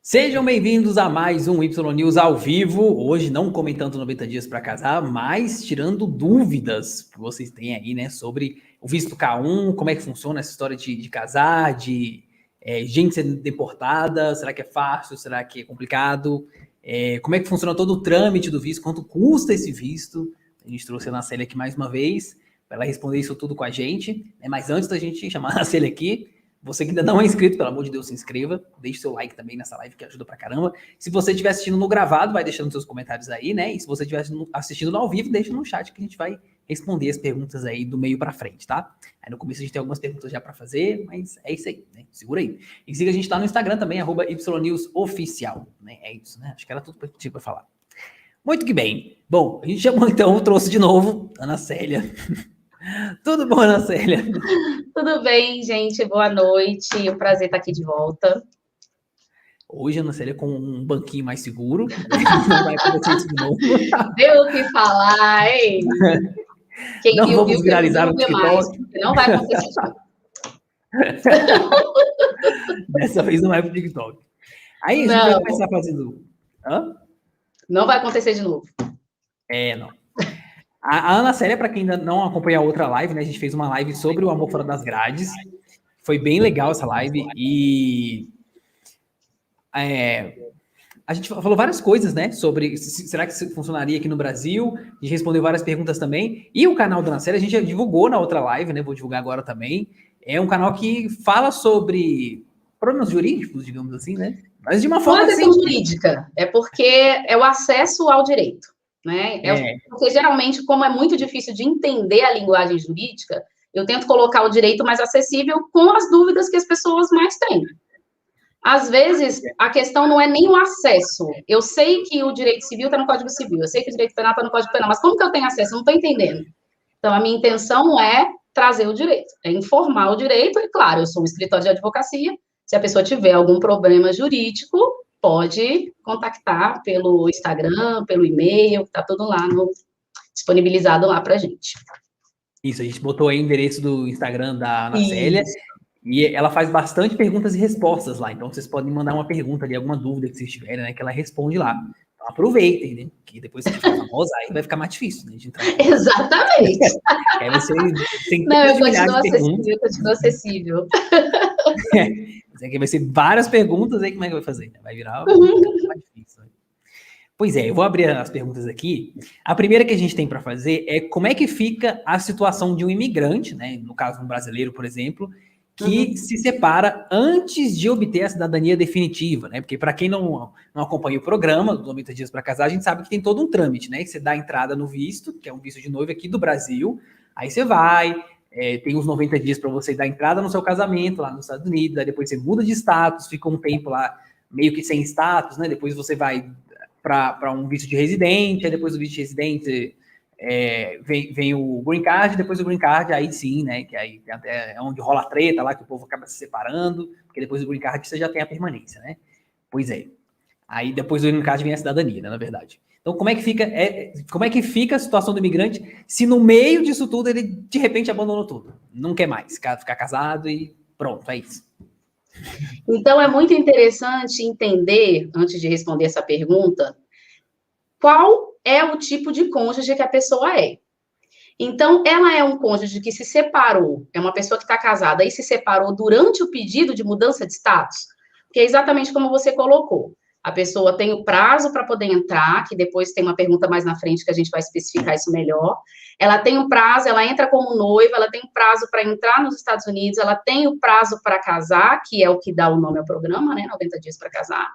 Sejam bem-vindos a mais um Y News ao vivo. Hoje não comentando 90 dias para casar, mas tirando dúvidas que vocês têm aí, né, sobre o visto K1, como é que funciona essa história de casar, de gente sendo deportada, será que é fácil, será que é complicado? Como é que funciona todo o trâmite do visto, quanto custa esse visto? A gente trouxe a Anacélia aqui mais uma vez para ela responder isso tudo com a gente, né? Mas antes da gente chamar a Anacélia aqui, você que ainda não é inscrito, pelo amor de Deus, se inscreva. Deixe seu like também nessa live, que ajuda pra caramba. Se você estiver assistindo no gravado, vai deixando seus comentários aí, né? E se você estiver assistindo no ao vivo, deixa no chat que a gente vai responder as perguntas aí do meio pra frente, tá? Aí no começo a gente tem algumas perguntas já pra fazer, mas é isso aí, né? Segura aí. E siga a gente lá no Instagram também, @YNewsOficial, né? É isso, né? Acho que era tudo que eu tinha pra falar. Muito que bem. Bom, a gente chamou então, trouxe de novo a Anacélia. Tudo bom, Anacélia? Tudo bem, gente? Boa noite. É um prazer estar aqui de volta. Hoje a Anacélia com um banquinho mais seguro. Não vai acontecer isso de novo. Deu o que falar, hein? Quem não viu, vamos viu, viralizar no TikTok. Mais, não vai acontecer isso. Dessa vez não vai pro TikTok. Aí a gente vai começar fazendo... Hã? Não vai acontecer de novo. Não. A Anacélia, para quem ainda não acompanha a outra live, né? A gente fez uma live sobre o amor fora das grades. Foi bem legal essa live. E... a gente falou várias coisas, né? Sobre será que isso funcionaria aqui no Brasil? A gente respondeu várias perguntas também. E o canal da Anacélia, a gente já divulgou na outra live, né? Vou divulgar agora também. É um canal que fala sobre problemas jurídicos, digamos assim, né? Mas de uma forma não é questão jurídica, é porque é o acesso ao direito, né? Porque geralmente, como é muito difícil de entender a linguagem jurídica, eu tento colocar o direito mais acessível com as dúvidas que as pessoas mais têm. Às vezes, a questão não é nem o acesso. Eu sei que o direito civil está no Código Civil, eu sei que o direito penal está no Código Penal, mas como que eu tenho acesso? Eu não estou entendendo. Então, a minha intenção é trazer o direito, é informar o direito, e claro, eu sou um escritório de advocacia, se a pessoa tiver algum problema jurídico, pode contactar pelo Instagram, pelo e-mail, está tudo lá, disponibilizado lá para a gente. Isso, a gente botou aí o endereço do Instagram da Anacélia, e ela faz bastante perguntas e respostas lá, então vocês podem mandar uma pergunta ali, alguma dúvida que vocês tiverem, né, que ela responde lá. Então aproveitem, né, que depois que você ficar famosa, aí vai ficar mais difícil, né, de entrar. Exatamente. Aí vai ser centenas de milhares de perguntas. Eu continuo acessível. Isso aqui vai ser várias perguntas, aí como é que vai fazer? Vai virar mais difícil, né? Pois é, eu vou abrir as perguntas aqui. A primeira que a gente tem para fazer é como é que fica a situação de um imigrante, né, no caso um brasileiro, por exemplo, que se separa antes de obter a cidadania definitiva, né? Porque para quem não acompanha o programa, 90 dias para casar, a gente sabe que tem todo um trâmite, né? Que você dá a entrada no visto, que é um visto de noiva aqui do Brasil, aí você vai, tem uns 90 dias para você dar entrada no seu casamento lá nos Estados Unidos, aí depois você muda de status, fica um tempo lá meio que sem status, né? Depois você vai para um visto de residente, aí depois do visto de residente vem o green card, depois do green card, aí sim, né, que aí é onde rola a treta lá, que o povo acaba se separando, porque depois do green card você já tem a permanência, né? Pois é. Aí depois do green card vem a cidadania, né, na verdade. Então, como é que fica a situação do imigrante se no meio disso tudo ele, de repente, abandonou tudo? Não quer mais ficar casado e pronto, é isso. Então, é muito interessante entender, antes de responder essa pergunta, qual é o tipo de cônjuge que a pessoa é. Então, ela é um cônjuge que se separou, é uma pessoa que está casada e se separou durante o pedido de mudança de status, que é exatamente como você colocou. A pessoa tem o prazo para poder entrar, que depois tem uma pergunta mais na frente que a gente vai especificar isso melhor. Ela tem um prazo, ela entra como noiva, ela tem um prazo para entrar nos Estados Unidos, ela tem o prazo para casar, que é o que dá o nome ao programa, né? 90 dias para casar.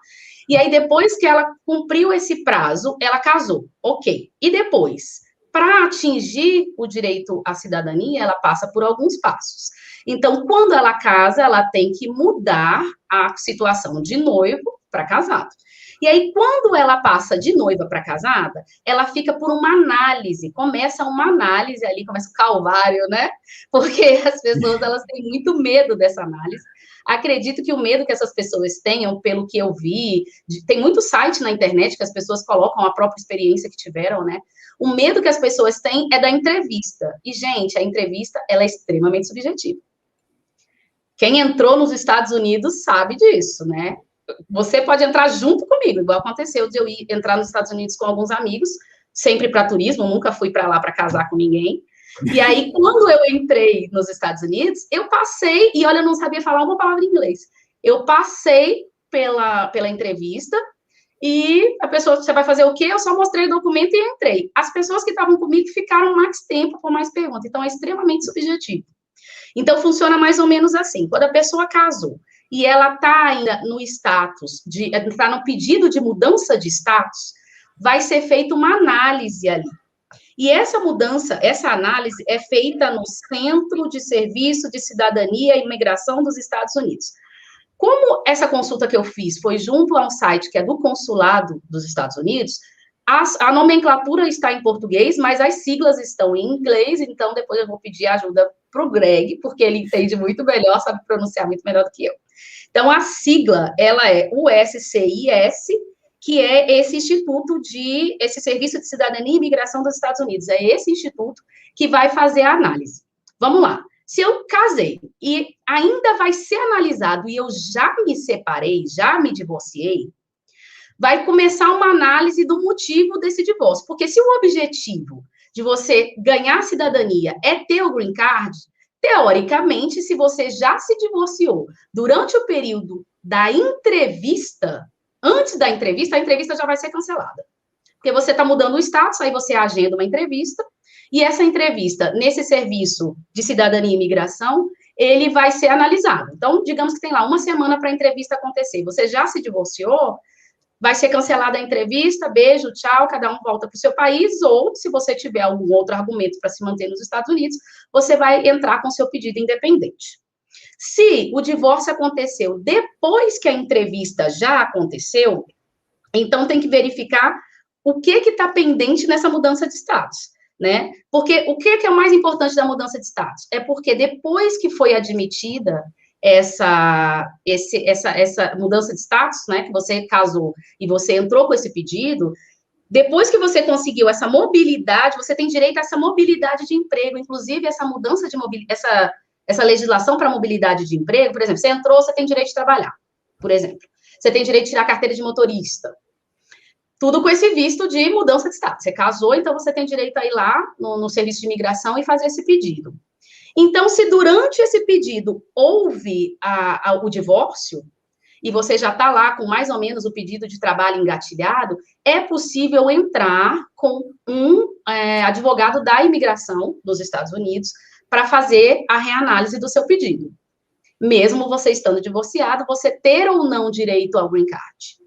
E aí, depois que ela cumpriu esse prazo, ela casou. Ok. E depois? Para atingir o direito à cidadania, ela passa por alguns passos. Então, quando ela casa, ela tem que mudar a situação de noivo para casado. E aí, quando ela passa de noiva para casada, ela fica por uma análise, começa uma análise ali, começa o calvário, né? Porque as pessoas, elas têm muito medo dessa análise. Acredito que o medo que essas pessoas tenham, pelo que eu vi, tem muito site na internet que as pessoas colocam a própria experiência que tiveram, né? O medo que as pessoas têm é da entrevista. E, gente, a entrevista, ela é extremamente subjetiva. Quem entrou nos Estados Unidos sabe disso, né? você pode entrar junto comigo, igual aconteceu de eu ir entrar nos Estados Unidos com alguns amigos, sempre para turismo, nunca fui para lá para casar com ninguém. E aí, quando eu entrei nos Estados Unidos, eu passei, e olha, eu não sabia falar uma palavra em inglês. Eu passei pela entrevista, e a pessoa, você vai fazer o quê? Eu só mostrei o documento e entrei. As pessoas que estavam comigo ficaram mais tempo com mais perguntas, então é extremamente subjetivo. Então, funciona mais ou menos assim. Quando a pessoa casou e ela está ainda no status, está no pedido de mudança de status, vai ser feita uma análise ali. E essa mudança, essa análise é feita no Centro de Serviço de Cidadania e Imigração dos Estados Unidos. Como essa consulta que eu fiz foi junto a um site que é do Consulado dos Estados Unidos, a nomenclatura está em português, mas as siglas estão em inglês, então depois eu vou pedir ajuda para o Greg, porque ele entende muito melhor, sabe pronunciar muito melhor do que eu. Então, a sigla, ela é USCIS, que é esse esse Serviço de Cidadania e Imigração dos Estados Unidos. É esse instituto que vai fazer a análise. Vamos lá. Se eu casei e ainda vai ser analisado e eu já me separei, já me divorciei, vai começar uma análise do motivo desse divórcio. Porque se o objetivo de você ganhar cidadania é ter o green card, teoricamente, se você já se divorciou durante o período da entrevista, antes da entrevista, a entrevista já vai ser cancelada. Porque você está mudando o status, aí você agenda uma entrevista, e essa entrevista, nesse serviço de cidadania e imigração, ele vai ser analisado. Então, digamos que tem lá uma semana para a entrevista acontecer. Você já se divorciou, vai ser cancelada a entrevista, beijo, tchau, cada um volta para o seu país, ou, se você tiver algum outro argumento para se manter nos Estados Unidos, você vai entrar com seu pedido independente. Se o divórcio aconteceu depois que a entrevista já aconteceu, então tem que verificar o que está pendente nessa mudança de status, né? Porque o que é o mais importante da mudança de status? É porque depois que foi admitida essa mudança de status, né, que você casou e você entrou com esse pedido, depois que você conseguiu essa mobilidade, você tem direito a essa mobilidade de emprego, inclusive essa mudança de mobilidade, essa legislação para mobilidade de emprego, por exemplo, você entrou, você tem direito de trabalhar, por exemplo. Você tem direito de tirar a carteira de motorista. Tudo com esse visto de mudança de status. Você casou, então você tem direito a ir lá no serviço de imigração e fazer esse pedido. Então, se durante esse pedido houve o divórcio, e você já está lá com mais ou menos o pedido de trabalho engatilhado, é possível entrar com um advogado da imigração dos Estados Unidos para fazer a reanálise do seu pedido. Mesmo você estando divorciado, você ter ou não direito ao green card.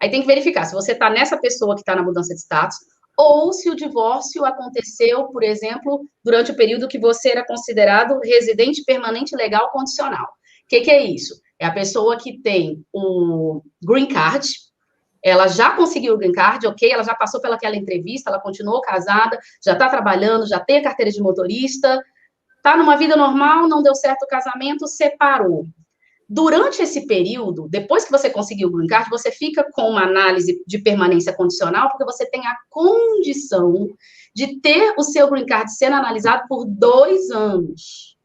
Aí tem que verificar se você está nessa pessoa que está na mudança de status, ou se o divórcio aconteceu, por exemplo, durante o período que você era considerado residente permanente legal condicional. O que é isso? É a pessoa que tem o green card, ela já conseguiu o green card, ok, ela já passou pelaquela entrevista, ela continuou casada, já está trabalhando, já tem a carteira de motorista, está numa vida normal, não deu certo o casamento, separou. Durante esse período, depois que você conseguiu o green card, você fica com uma análise de permanência condicional, porque você tem a condição de ter o seu green card sendo analisado por 2 anos.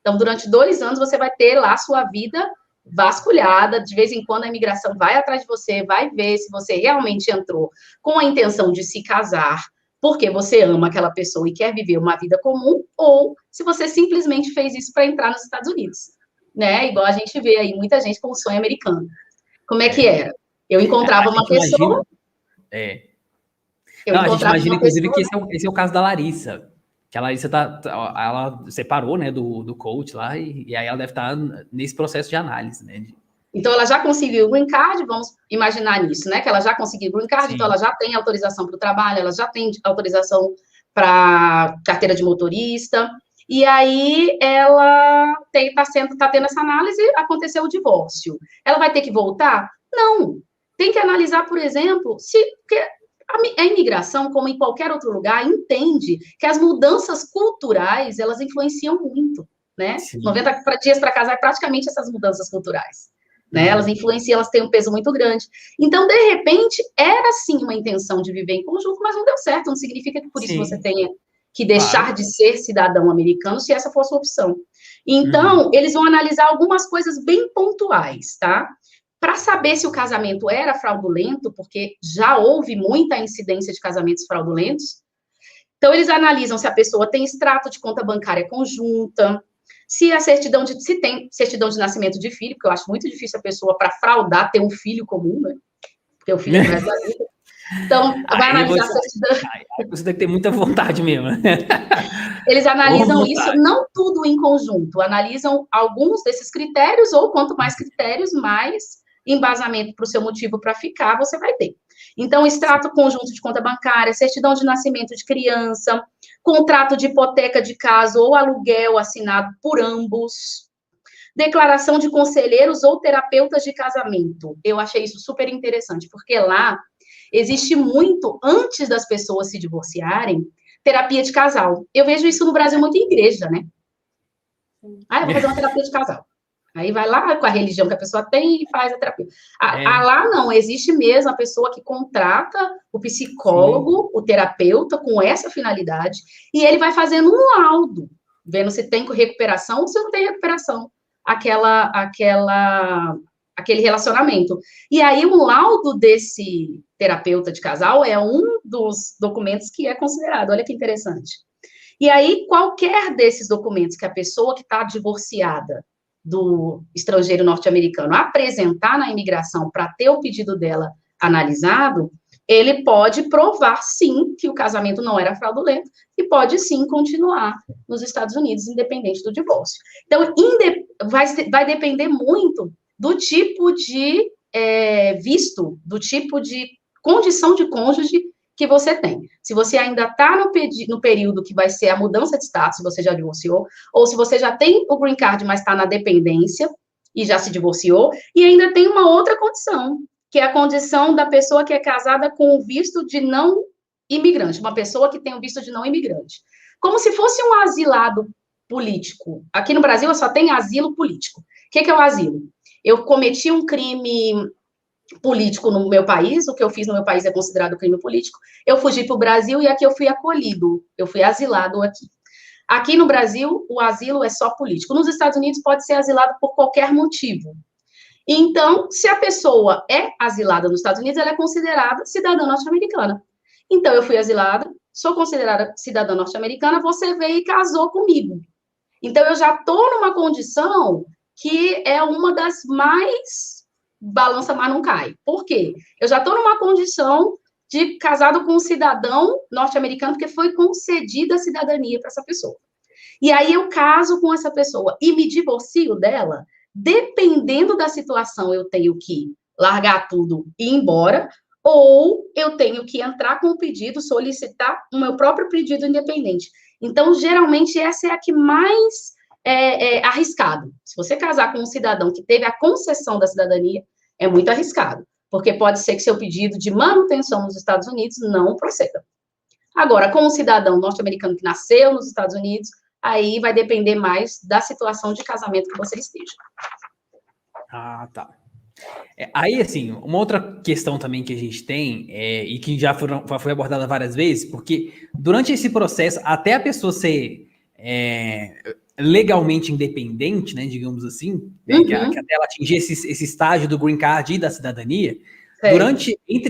Então, durante 2 anos, você vai ter lá a sua vida vasculhada, de vez em quando a imigração vai atrás de você, vai ver se você realmente entrou com a intenção de se casar, porque você ama aquela pessoa e quer viver uma vida comum, ou se você simplesmente fez isso para entrar nos Estados Unidos. Né? Igual a gente vê aí muita gente com o sonho americano. Como é que era? Eu encontrava uma pessoa... A gente imagina, inclusive, que esse é o caso da Larissa. Que a Larissa ela separou, né, do coach lá, e aí ela deve estar nesse processo de análise, né? Então, ela já conseguiu o green card, vamos imaginar nisso, né? Que ela já conseguiu o green card, Sim. Então ela já tem autorização para o trabalho, ela já tem autorização para carteira de motorista... E aí, ela está tendo essa análise, aconteceu o divórcio. Ela vai ter que voltar? Não. Tem que analisar, por exemplo, porque a imigração, como em qualquer outro lugar, entende que as mudanças culturais, elas influenciam muito, né? Sim. 90 dias para casar é praticamente essas mudanças culturais. Né? Elas influenciam, elas têm um peso muito grande. Então, de repente, era sim uma intenção de viver em conjunto, mas não deu certo. Não significa que por isso você tenha que deixar de ser cidadão americano, se essa for a sua opção. Então, eles vão analisar algumas coisas bem pontuais, tá? para saber se o casamento era fraudulento, porque já houve muita incidência de casamentos fraudulentos. Então, eles analisam se a pessoa tem extrato de conta bancária conjunta, se tem certidão de nascimento de filho, porque eu acho muito difícil a pessoa, para fraudar, ter um filho comum, né? Porque o filho é mais da vida. Então, vai analisar a certidão. Você tem que ter muita vontade mesmo. Eles analisam isso, não tudo em conjunto, analisam alguns desses critérios, ou quanto mais critérios, mais embasamento para o seu motivo para ficar, você vai ter. Então, extrato conjunto de conta bancária, certidão de nascimento de criança, contrato de hipoteca de casa ou aluguel assinado por ambos, declaração de conselheiros ou terapeutas de casamento. Eu achei isso super interessante, porque lá existe muito, antes das pessoas se divorciarem, terapia de casal. Eu vejo isso no Brasil muito em igreja, né? Ah, eu vou fazer uma terapia de casal. Aí vai lá com a religião que a pessoa tem e faz a terapia. Lá não, existe mesmo a pessoa que contrata o psicólogo, o terapeuta, com essa finalidade, e ele vai fazendo um laudo, vendo se tem recuperação ou se não tem recuperação, aquele relacionamento. E aí o laudo desse terapeuta de casal é um dos documentos que é considerado. Olha que interessante. E aí, qualquer desses documentos que a pessoa que está divorciada do estrangeiro norte-americano apresentar na imigração para ter o pedido dela analisado, ele pode provar, sim, que o casamento não era fraudulento e pode, sim, continuar nos Estados Unidos, independente do divórcio. Então, vai depender muito do tipo de visto, do tipo de condição de cônjuge que você tem. Se você ainda está no período que vai ser a mudança de status, se você já divorciou, ou se você já tem o green card, mas está na dependência e já se divorciou, e ainda tem uma outra condição, que é a condição da pessoa que é casada com o visto de não imigrante, uma pessoa que tem o visto de não imigrante. Como se fosse um asilado político. Aqui no Brasil só tem asilo político. O que é o asilo? Eu cometi um crime político no meu país, o que eu fiz no meu país é considerado crime político, eu fugi para o Brasil e aqui eu fui acolhido, eu fui asilado aqui. Aqui no Brasil, o asilo é só político. Nos Estados Unidos, pode ser asilado por qualquer motivo. Então, se a pessoa é asilada nos Estados Unidos, ela é considerada cidadã norte-americana. Então, eu fui asilada, sou considerada cidadã norte-americana, você veio e casou comigo. Então, eu já estou numa condição que é uma das mais balança, mas não cai. Por quê? Eu já estou numa condição de casado com um cidadão norte-americano, porque foi concedida a cidadania para essa pessoa. E aí eu caso com essa pessoa e me divorcio dela, dependendo da situação, eu tenho que largar tudo e ir embora, ou eu tenho que entrar com o pedido, solicitar o meu próprio pedido independente. Então, geralmente, essa é a que mais é arriscado. Se você casar com um cidadão que teve a concessão da cidadania, é muito arriscado, porque pode ser que seu pedido de manutenção nos Estados Unidos não proceda. Agora, com um cidadão norte-americano que nasceu nos Estados Unidos, aí vai depender mais da situação de casamento que você esteja. Ah, tá. Aí, assim, uma outra questão também que a gente tem, e que já foi abordada várias vezes, porque durante esse processo, até a pessoa ser legalmente independente, né, digamos assim, né, que até ela atingir esse estágio do green card e da cidadania,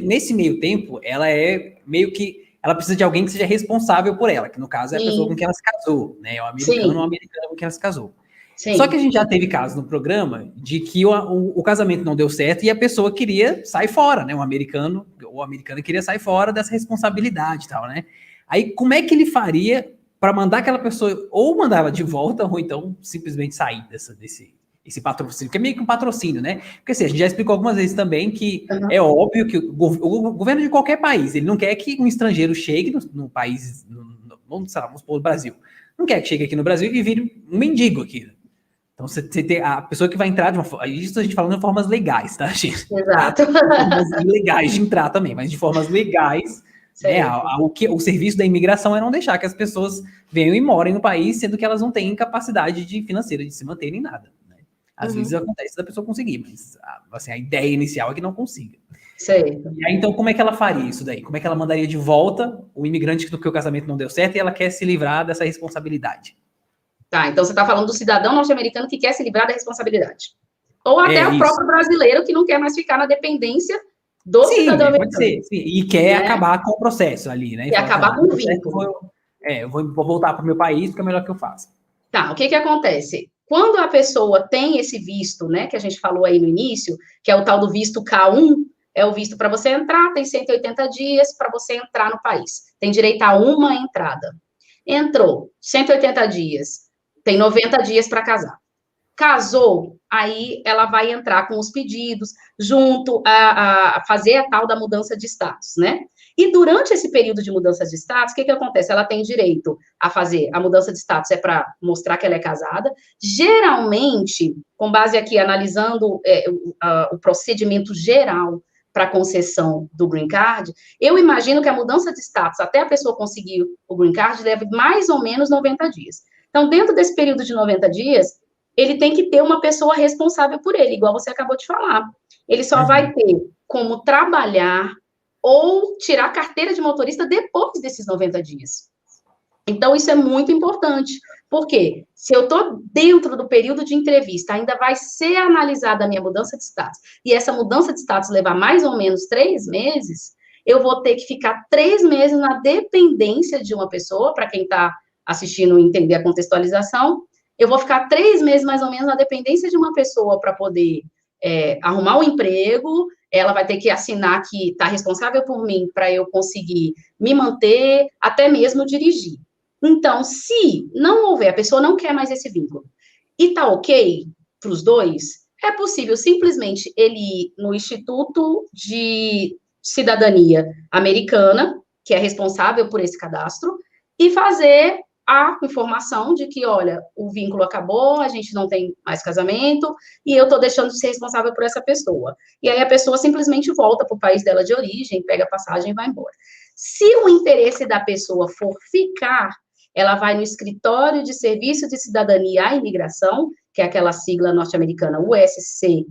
nesse meio tempo, ela é meio que, ela precisa de alguém que seja responsável por ela, que no caso é a pessoa com quem ela se casou, né, o americano ou a americana com quem ela se casou. Sim. Só que a gente já teve casos no programa de que o casamento não deu certo e a pessoa queria sair fora, né, o americano ou a americana queria sair fora dessa responsabilidade e tal, né. Aí, como é que ele faria para mandar aquela pessoa, ou mandar ela de volta, ou então simplesmente sair desse patrocínio, que é meio que um patrocínio, né? Porque assim, a gente já explicou algumas vezes também que é óbvio que o governo de qualquer país, ele não quer que um estrangeiro chegue no país, vamos supor, no Brasil, não quer que chegue aqui no Brasil e vire um mendigo aqui. Então, você tem a pessoa que vai entrar de uma forma, isso a gente falando de formas legais, tá, gente? Exato. Formas ilegais de entrar também, mas de formas legais. O serviço da imigração é não deixar que as pessoas venham e morem no país, sendo que elas não têm capacidade financeira de se manterem nada. Né? Às vezes acontece da pessoa conseguir, mas assim, a ideia inicial é que não consiga. Certo. E aí, então, como é que ela faria isso daí? Como é que ela mandaria de volta o imigrante que o casamento não deu certo e ela quer se livrar dessa responsabilidade? Tá, então você está falando do cidadão norte-americano que quer se livrar da responsabilidade. Ou até o próprio brasileiro que não quer mais ficar na dependência do cidadão americano. Pode ser, sim. E quer acabar com o processo ali, né? E acabar com o vínculo. Eu vou voltar para o meu país, porque é melhor que eu faça. Tá, o que acontece? Quando a pessoa tem esse visto, né, que a gente falou aí no início, que é o tal do visto K1, é o visto para você entrar, tem 180 dias para você entrar no país. Tem direito a uma entrada. Entrou, 180 dias, tem 90 dias para casar. Casou, aí ela vai entrar com os pedidos, junto a fazer a tal da mudança de status, né? E durante esse período de mudança de status, o que acontece? Ela tem direito a fazer a mudança de status, é para mostrar que ela é casada. Geralmente, com base aqui, analisando o procedimento geral para concessão do green card, eu imagino que a mudança de status, até a pessoa conseguir o green card, leva mais ou menos 90 dias. Então, dentro desse período de 90 dias, ele tem que ter uma pessoa responsável por ele, igual você acabou de falar. Ele só vai ter como trabalhar ou tirar carteira de motorista depois desses 90 dias. Então, isso é muito importante. Por quê? Se eu estou dentro do período de entrevista, ainda vai ser analisada a minha mudança de status, e essa mudança de status levar mais ou menos 3 meses, eu vou ter que ficar 3 meses na dependência de uma pessoa, para quem está assistindo entender a contextualização, eu vou ficar 3 meses, mais ou menos, na dependência de uma pessoa para poder arrumar um emprego, ela vai ter que assinar que está responsável por mim para eu conseguir me manter, até mesmo dirigir. Então, se não houver, a pessoa não quer mais esse vínculo, e está ok para os dois, é possível simplesmente ele ir no Instituto de Cidadania Americana, que é responsável por esse cadastro, e fazer a informação de que, olha, o vínculo acabou, a gente não tem mais casamento, e eu estou deixando de ser responsável por essa pessoa. E aí a pessoa simplesmente volta para o país dela de origem, pega a passagem e vai embora. Se o interesse da pessoa for ficar, ela vai no Escritório de Serviço de Cidadania e Imigração, que é aquela sigla norte-americana USCIS,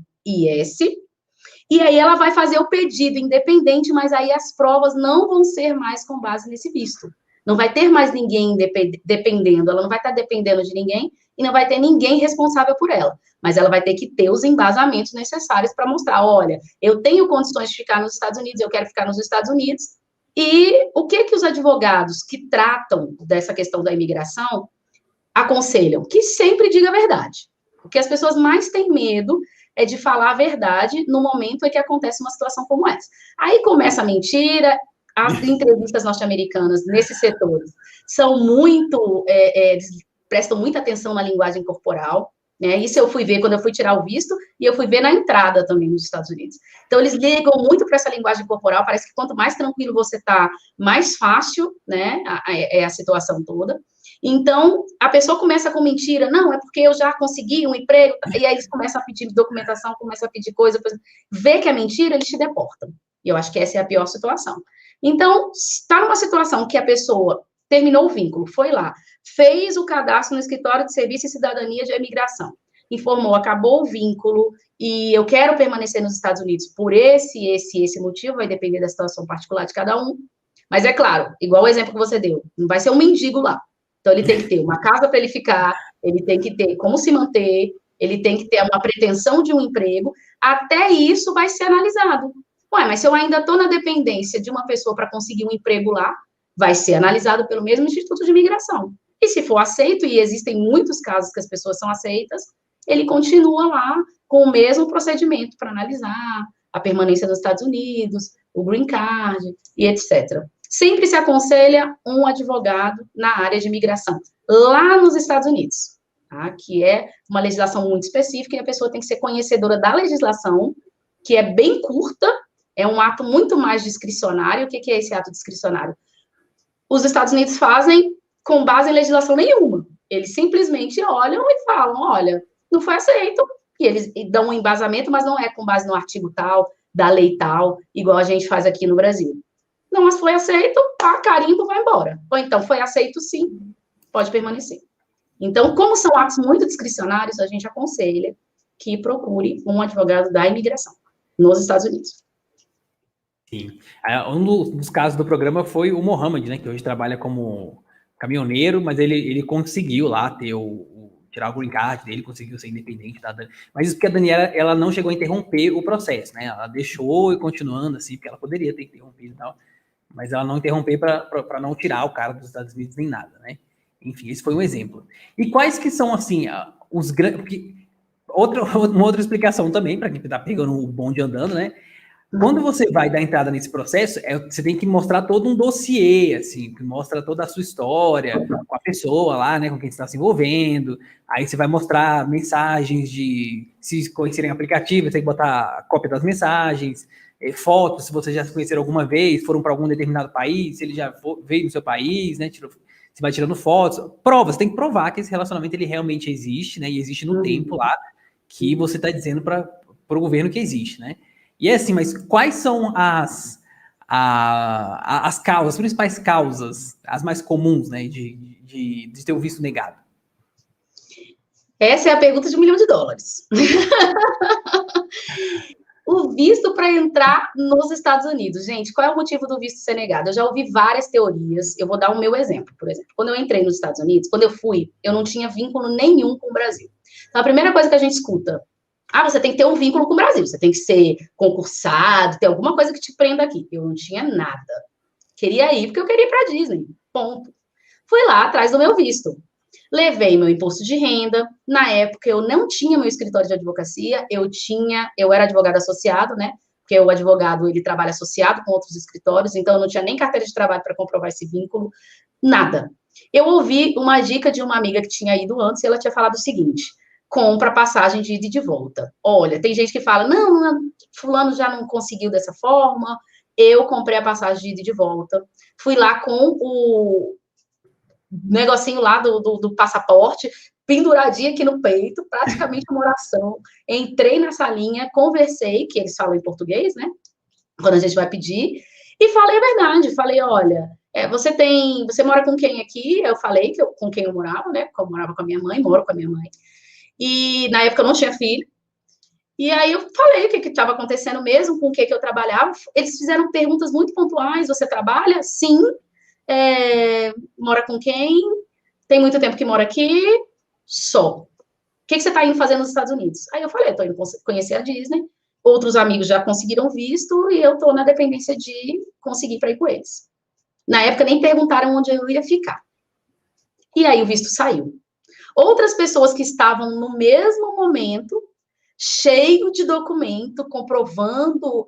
e aí ela vai fazer o pedido independente, mas aí as provas não vão ser mais com base nesse visto. Não vai ter mais ninguém dependendo, ela não vai estar dependendo de ninguém e não vai ter ninguém responsável por ela. Mas ela vai ter que ter os embasamentos necessários para mostrar, olha, eu tenho condições de ficar nos Estados Unidos, eu quero ficar nos Estados Unidos. E o que os advogados que tratam dessa questão da imigração aconselham? Que sempre diga a verdade. O que as pessoas mais têm medo é de falar a verdade no momento em que acontece uma situação como essa. Aí começa a mentira. As entrevistas norte-americanas nesses setores são muito, prestam muita atenção na linguagem corporal, né? Isso eu fui ver quando eu fui tirar o visto e eu fui ver na entrada também nos Estados Unidos. Então, eles ligam muito para essa linguagem corporal, parece que quanto mais tranquilo você está, mais fácil, né, é a situação toda. Então, a pessoa começa com mentira, não, é porque eu já consegui um emprego, e aí eles começam a pedir documentação, começam a pedir coisa, vê que é mentira, eles te deportam. E eu acho que essa é a pior situação. Então, está numa situação que a pessoa terminou o vínculo, foi lá, fez o cadastro no Escritório de Serviço e Cidadania de Imigração, informou, acabou o vínculo, e eu quero permanecer nos Estados Unidos por esse motivo, vai depender da situação particular de cada um, mas é claro, igual o exemplo que você deu, não vai ser um mendigo lá, então ele tem que ter uma casa para ele ficar, ele tem que ter como se manter, ele tem que ter uma pretensão de um emprego, até isso vai ser analisado. Ué, mas se eu ainda estou na dependência de uma pessoa para conseguir um emprego lá, vai ser analisado pelo mesmo Instituto de Imigração. E se for aceito, e existem muitos casos que as pessoas são aceitas, ele continua lá com o mesmo procedimento para analisar a permanência nos Estados Unidos, o green card e etc. Sempre se aconselha um advogado na área de imigração, lá nos Estados Unidos, tá? Que é uma legislação muito específica e a pessoa tem que ser conhecedora da legislação, que é bem curta, é um ato muito mais discricionário. O que é esse ato discricionário? Os Estados Unidos fazem com base em legislação nenhuma. Eles simplesmente olham e falam, olha, não foi aceito. E eles dão um embasamento, mas não é com base no artigo tal, da lei tal, igual a gente faz aqui no Brasil. Não, mas foi aceito, tá, carimbo, vai embora. Ou então, foi aceito sim, pode permanecer. Então, como são atos muito discricionários, a gente aconselha que procure um advogado da imigração nos Estados Unidos. Sim. Um dos casos do programa foi o Mohamed, né, que hoje trabalha como caminhoneiro, mas ele conseguiu lá ter tirar o green card dele, conseguiu ser independente. Mas isso porque a Daniela, ela não chegou a interromper o processo, né? Ela deixou e continuando assim, porque ela poderia ter interrompido e tal, mas ela não interrompeu para não tirar o cara dos Estados Unidos nem nada, né? Enfim, esse foi um exemplo. E quais que são, assim, os grandes... Uma outra explicação também, para quem está pegando o bonde andando, né? Quando você vai dar entrada nesse processo, você tem que mostrar todo um dossiê, assim, que mostra toda a sua história com a pessoa lá, né, com quem você está se envolvendo. Aí você vai mostrar mensagens de se conhecerem aplicativos, você tem que botar a cópia das mensagens, fotos, se vocês já se conheceram alguma vez, foram para algum determinado país, se ele já veio no seu país, né, você vai tirando fotos, provas, você tem que provar que esse relacionamento ele realmente existe, né, e existe no tempo lá que você está dizendo para o governo que existe, né. E é assim, mas quais são as causas, as principais causas, as mais comuns, né, de ter o visto negado? Essa é a pergunta de $1 milhão. O visto para entrar nos Estados Unidos. Gente, qual é o motivo do visto ser negado? Eu já ouvi várias teorias, eu vou dar o meu exemplo, por exemplo. Quando eu entrei nos Estados Unidos, quando eu fui, eu não tinha vínculo nenhum com o Brasil. Então, a primeira coisa que a gente escuta, você tem que ter um vínculo com o Brasil, você tem que ser concursado, ter alguma coisa que te prenda aqui. Eu não tinha nada. Queria ir porque eu queria ir para Disney, ponto. Fui lá atrás do meu visto. Levei meu imposto de renda. Na época, eu não tinha meu escritório de advocacia, eu era advogado associado, né? Porque o advogado, ele trabalha associado com outros escritórios, então eu não tinha nem carteira de trabalho para comprovar esse vínculo, nada. Eu ouvi uma dica de uma amiga que tinha ido antes, e ela tinha falado o seguinte: compra passagem de ida e de volta. Olha, tem gente que fala, não, fulano já não conseguiu dessa forma, eu comprei a passagem de ida e de volta, fui lá com o negocinho lá do passaporte, penduradinha aqui no peito, praticamente uma oração. Entrei na salinha, conversei, que eles falam em português, né? Quando a gente vai pedir, e falei a verdade. Falei, olha, você mora com quem aqui? Eu falei com quem eu morava, né? Porque eu morava com a minha mãe, moro com a minha mãe. E na época eu não tinha filho. E aí eu falei o que estava acontecendo mesmo, com o que eu trabalhava. Eles fizeram perguntas muito pontuais. Você trabalha? Sim. Mora com quem? Tem muito tempo que mora aqui? Só. O que você está indo fazer nos Estados Unidos? Aí eu falei, estou indo conhecer a Disney. Outros amigos já conseguiram visto e eu estou na dependência de conseguir para ir com eles. Na época nem perguntaram onde eu ia ficar. E aí o visto saiu. Outras pessoas que estavam no mesmo momento, cheio de documento, comprovando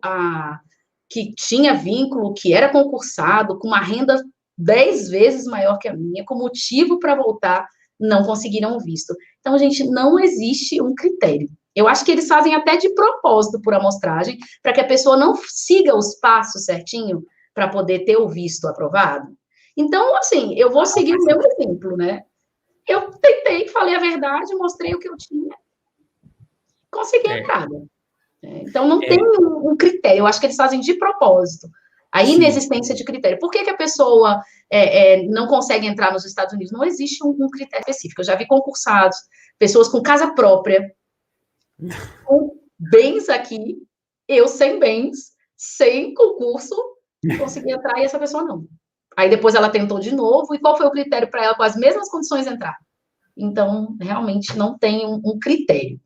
que tinha vínculo, que era concursado, com uma renda 10 vezes maior que a minha, com motivo para voltar, não conseguiram o visto. Então, gente, não existe um critério. Eu acho que eles fazem até de propósito por amostragem, para que a pessoa não siga os passos certinho para poder ter o visto aprovado. Então, assim, eu vou seguir o meu exemplo, né? Eu tentei, falei a verdade, mostrei o que eu tinha, consegui a entrada. Então, não tem um critério. Eu acho que eles fazem de propósito. A inexistência de critério. Por que a pessoa não consegue entrar nos Estados Unidos? Não existe um critério específico. Eu já vi concursados, pessoas com casa própria, com bens aqui, eu sem bens, sem concurso, consegui entrar e essa pessoa não. Aí depois ela tentou de novo, e qual foi o critério para ela, com as mesmas condições, entrar? Então, realmente não tem um critério.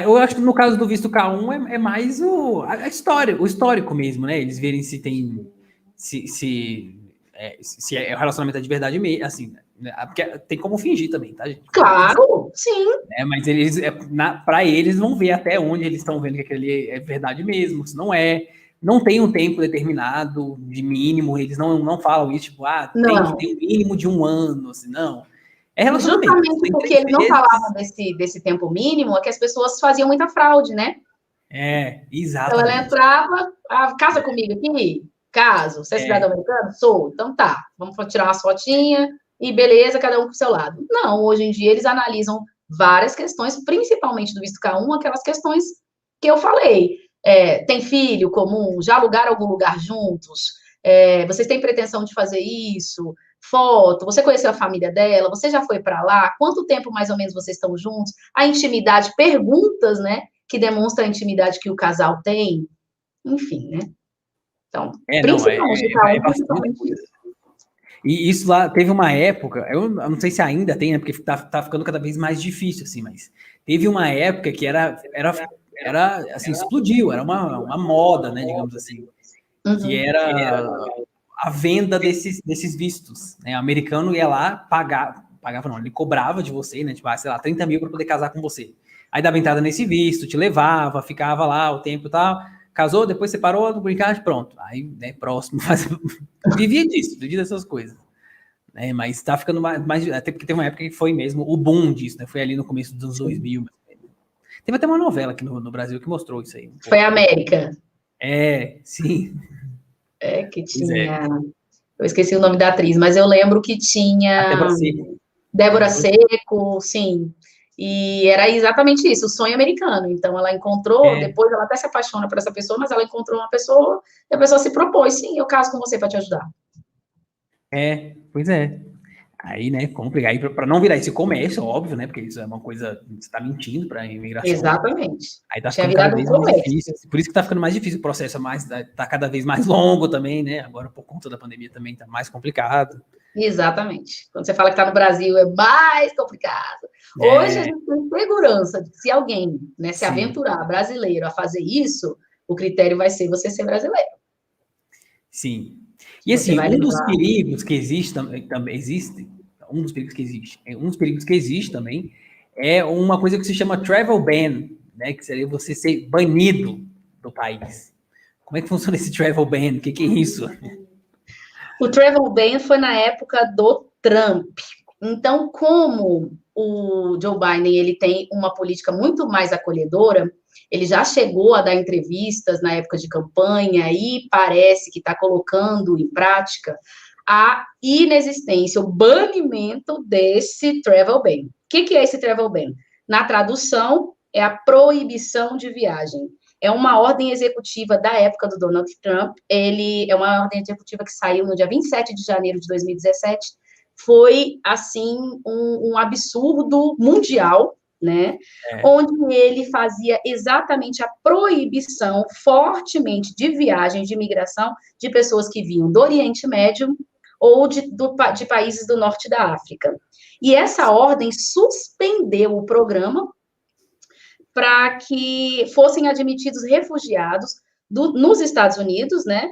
Eu acho que no caso do visto K1 é mais a história, o histórico mesmo, né? Eles verem se tem se é o relacionamento de verdade mesmo, assim, né? Porque tem como fingir também, tá, gente? Claro, sim. Mas eles, para eles, vão ver até onde eles estão vendo que aquele é verdade mesmo, se não é. Não tem um tempo determinado de mínimo, eles não falam isso, tipo, tem que ter um mínimo de 1 ano, assim, não. É relacionamento. Justamente porque eles não falavam desse tempo mínimo, é que as pessoas faziam muita fraude, né? Exatamente. Ela entrava, casa comigo aqui, caso, você é cidadão americano? Sou, então tá, vamos tirar umas fotinhas e beleza, cada um pro seu lado. Não, hoje em dia eles analisam várias questões, principalmente do visto K1, aquelas questões que eu falei. Tem filho comum? Já alugaram algum lugar juntos? Vocês têm pretensão de fazer isso? Foto, você conheceu a família dela, você já foi para lá, quanto tempo mais ou menos vocês estão juntos, a intimidade, perguntas, né, que demonstram a intimidade que o casal tem, enfim, né, então, principalmente bastante coisa. E isso lá, teve uma época, eu não sei se ainda tem, né, porque tá ficando cada vez mais difícil, assim, mas teve uma época que era assim, explodiu, era uma moda, né, digamos assim, que era a venda desses vistos, né, o americano ia lá pagava não, ele cobrava de você, né, tipo, sei lá, 30 mil para poder casar com você. Aí dava entrada nesse visto, te levava, ficava lá o tempo e tal, casou, depois separou do green card, pronto. Aí, né, próximo, vivia dessas coisas. Né, mas tá ficando mais, até porque teve uma época que foi mesmo o boom disso, né, foi ali no começo dos 2000. Teve até uma novela aqui no Brasil que mostrou isso aí. Foi a América. Sim. Que tinha... Eu esqueci o nome da atriz, mas eu lembro que tinha... Débora Seco, sim. E era exatamente isso, o sonho americano. Então, ela encontrou, depois ela até se apaixona por essa pessoa, mas ela encontrou uma pessoa, e a pessoa se propôs, sim, eu caso com você para te ajudar. Pois é. Aí, né, complica. Aí, para não virar esse comércio, óbvio, né, porque isso é uma coisa, você está mentindo para a imigração. Exatamente. Aí tá ficando cada vez mais difícil. Por isso que tá ficando mais difícil, o processo tá cada vez mais longo também, né? Agora, por conta da pandemia, também tá mais complicado. Exatamente. Quando você fala que tá no Brasil, é mais complicado. Hoje, a gente tem segurança de que se alguém, né, se aventurar brasileiro a fazer isso, o critério vai ser você ser brasileiro. Sim. E assim, um dos perigos que existe um dos perigos que existe também é uma coisa que se chama travel ban, né? Que seria você ser banido do país. Como é que funciona esse travel ban? O que é isso? O travel ban foi na época do Trump. Então, como o Joe Biden ele tem uma política muito mais acolhedora, ele já chegou a dar entrevistas na época de campanha e parece que está colocando em prática a inexistência, o banimento desse travel ban. O que é esse travel ban? Na tradução, é a proibição de viagem. É uma ordem executiva da época do Donald Trump. Ele é uma ordem executiva que saiu no dia 27 de janeiro de 2017. Foi, assim, um absurdo mundial, né? Onde ele fazia exatamente a proibição fortemente de viagens de imigração de pessoas que vinham do Oriente Médio ou de países do norte da África. E essa ordem suspendeu o programa para que fossem admitidos refugiados nos Estados Unidos, né?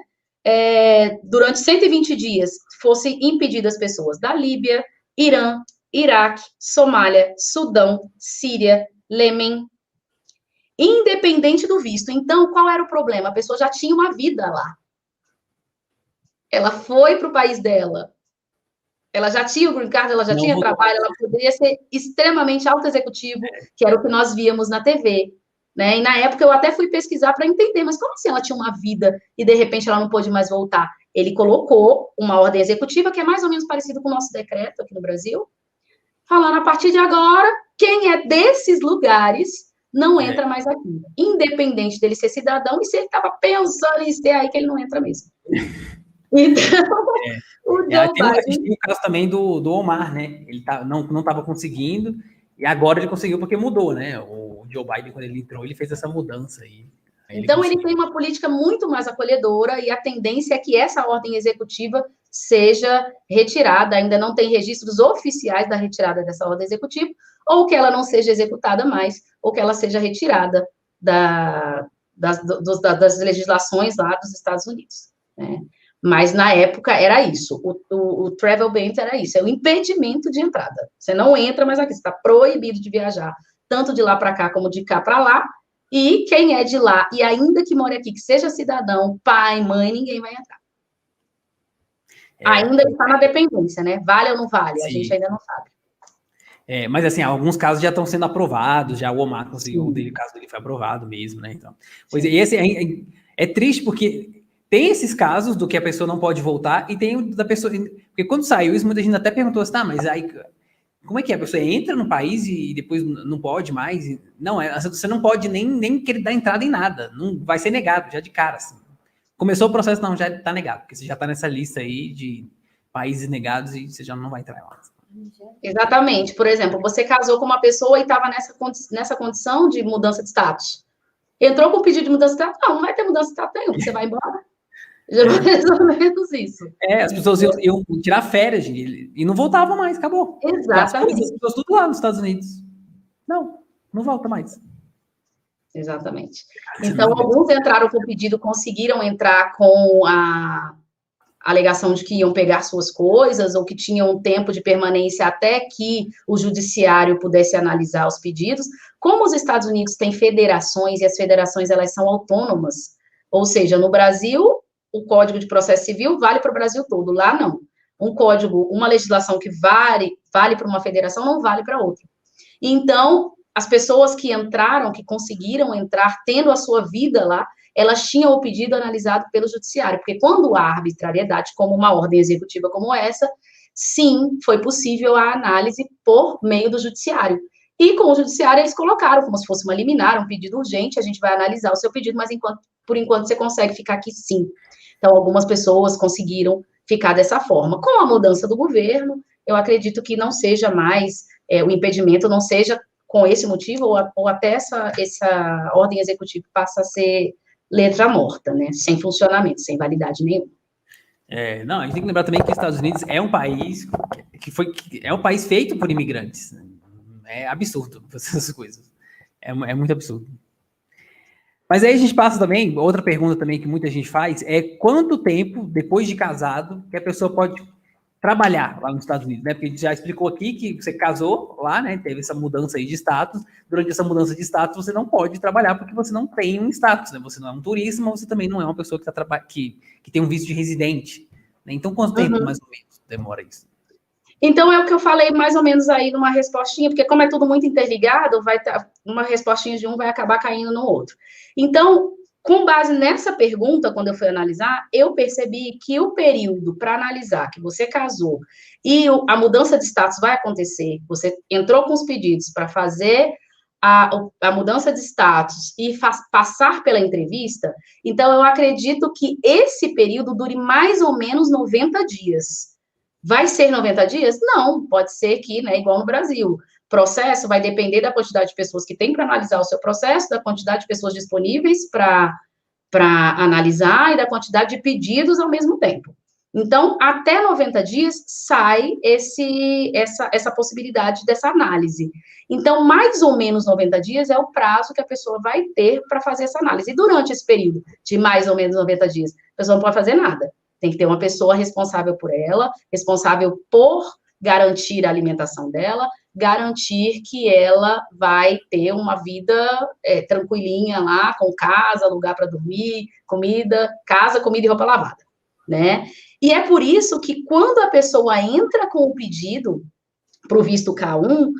Durante 120 dias, fossem impedidas pessoas da Líbia, Irã, Iraque, Somália, Sudão, Síria, Iêmen, independente do visto. Então, qual era o problema? A pessoa já tinha uma vida lá. Ela foi para o país dela. Ela já tinha o green card, ela já tinha trabalho, ela poderia ser extremamente auto-executivo, que era o que nós víamos na TV. Né? E na época eu até fui pesquisar para entender, mas como assim ela tinha uma vida e de repente ela não pôde mais voltar? Ele colocou uma ordem executiva que é mais ou menos parecido com o nosso decreto aqui no Brasil, falando a partir de agora, quem é desses lugares não entra mais aqui. Independente dele ser cidadão, e se ele estava pensando em ser aí, que ele não entra mesmo. Então, o Joe Biden... A gente tem o caso também do Omar, né? Ele não estava conseguindo, e agora ele conseguiu porque mudou, né? O Joe Biden, quando ele entrou, ele fez essa mudança aí. Então, ele tem uma política muito mais acolhedora, e a tendência é que essa ordem executiva seja retirada. Ainda não tem registros oficiais da retirada dessa ordem executiva, ou que ela não seja executada mais, ou que ela seja retirada das legislações lá dos Estados Unidos, né? Mas, na época, era isso. O travel ban era isso. É o impedimento de entrada. Você não entra mais aqui. Você está proibido de viajar, tanto de lá para cá como de cá para lá. E quem é de lá, e ainda que more aqui, que seja cidadão, pai, mãe, ninguém vai entrar. Ainda está na dependência, né? Vale ou não vale? Sim. A gente ainda não sabe. Mas, assim, alguns casos já estão sendo aprovados. Já o Omar conseguiu, o caso dele foi aprovado mesmo, né? Então, pois esse é triste porque... Tem esses casos do que a pessoa não pode voltar e tem o da pessoa... Porque quando saiu isso, muita gente até perguntou assim, mas aí... Como é que é? A pessoa entra no país e depois não pode mais? Não, você não pode nem querer dar entrada em nada. Não vai ser negado já de cara, assim. Começou o processo, não, já está negado. Porque você já está nessa lista aí de países negados e você já não vai entrar lá. Exatamente. Por exemplo, você casou com uma pessoa e estava nessa condição de mudança de status. Entrou com o pedido de mudança de status? Não vai ter mudança de status nenhum, você vai embora. Já foi mais ou menos isso. As pessoas iam tirar férias e não voltavam mais, acabou. Exatamente. As pessoas tudo lá nos Estados Unidos. Não volta mais. Exatamente. Então, alguns entraram com o pedido, conseguiram entrar com a alegação de que iam pegar suas coisas ou que tinham um tempo de permanência até que o judiciário pudesse analisar os pedidos. Como os Estados Unidos têm federações e as federações elas são autônomas, ou seja, no Brasil, o Código de Processo Civil vale para o Brasil todo, lá não. Um código, uma legislação que vale para uma federação, não vale para outra. Então, as pessoas que entraram, que conseguiram entrar, tendo a sua vida lá, elas tinham o pedido analisado pelo judiciário, porque quando há arbitrariedade, como uma ordem executiva como essa, sim, foi possível a análise por meio do judiciário. E com o judiciário eles colocaram como se fosse uma liminar, um pedido urgente, a gente vai analisar o seu pedido, mas por enquanto você consegue ficar aqui sim. Então, algumas pessoas conseguiram ficar dessa forma. Com a mudança do governo, eu acredito que não seja mais, o impedimento não seja com esse motivo, ou até essa ordem executiva passa a ser letra morta, né? Sem funcionamento, sem validade nenhuma. Não, a gente tem que lembrar também que os Estados Unidos é um país é um país feito por imigrantes. É absurdo essas coisas. É muito absurdo. Mas aí a gente passa também, outra pergunta também que muita gente faz, é quanto tempo, depois de casado, que a pessoa pode trabalhar lá nos Estados Unidos, né? Porque a gente já explicou aqui que você casou lá, né? Teve essa mudança aí de status. Durante essa mudança de status, você não pode trabalhar porque você não tem um status, né? Você não é um turista, mas você também não é uma pessoa que tem um visto de residente. Né? Então, quanto tempo, mais ou menos, demora isso? Então, é o que eu falei mais ou menos aí numa respostinha, porque como é tudo muito interligado, vai estar uma respostinha de um vai acabar caindo no outro. Então, com base nessa pergunta, quando eu fui analisar, eu percebi que o período para analisar que você casou e a mudança de status vai acontecer, você entrou com os pedidos para fazer a mudança de status e passar pela entrevista, então eu acredito que esse período dure mais ou menos 90 dias. Vai ser 90 dias? Não, pode ser que, né, igual no Brasil. Processo vai depender da quantidade de pessoas que tem para analisar o seu processo, da quantidade de pessoas disponíveis para analisar e da quantidade de pedidos ao mesmo tempo. Então, até 90 dias sai essa possibilidade dessa análise. Então, mais ou menos 90 dias é o prazo que a pessoa vai ter para fazer essa análise. E durante esse período de mais ou menos 90 dias, a pessoa não pode fazer nada. Tem que ter uma pessoa responsável por ela, responsável por garantir a alimentação dela, garantir que ela vai ter uma vida tranquilinha lá, com casa, lugar para dormir, comida, casa, comida e roupa lavada, né? E é por isso que quando a pessoa entra com o pedido para o visto K1,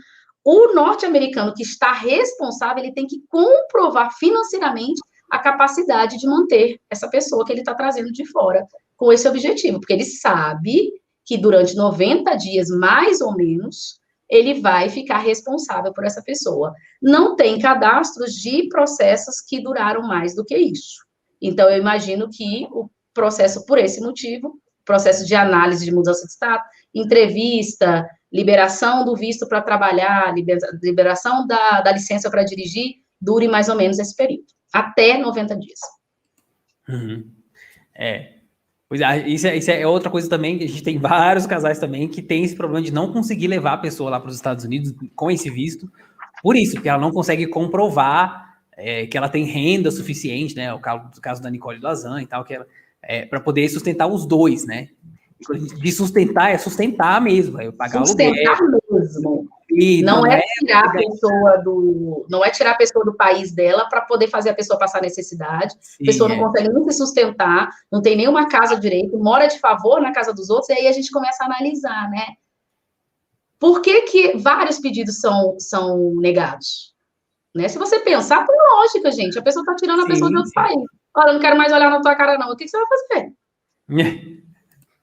o norte-americano que está responsável, ele tem que comprovar financeiramente a capacidade de manter essa pessoa que ele está trazendo de fora com esse objetivo, porque ele sabe que durante 90 dias, mais ou menos, ele vai ficar responsável por essa pessoa. Não tem cadastros de processos que duraram mais do que isso. Então, eu imagino que o processo, por esse motivo, processo de análise de mudança de status, entrevista, liberação do visto para trabalhar, liberação da licença para dirigir, dure mais ou menos esse período, até 90 dias. Pois é, isso é outra coisa também, que a gente tem vários casais também que tem esse problema de não conseguir levar a pessoa lá para os Estados Unidos com esse visto, por isso, porque ela não consegue comprovar que ela tem renda suficiente, né? O caso da Nicole Lazan e tal, que ela, para poder sustentar os dois, né? De sustentar é sustentar mesmo, é pagar sustentar aluguel. Mesmo. E não é tirar a pessoa do país dela para poder fazer a pessoa passar necessidade. Sim, a pessoa não consegue nem se sustentar, não tem nenhuma casa direito, mora de favor na casa dos outros, e aí a gente começa a analisar, né? Por que vários pedidos são negados? Né? Se você pensar, por lógica, gente, a pessoa está tirando a pessoa de outro país. Olha, eu não quero mais olhar na tua cara, não. O que você vai fazer?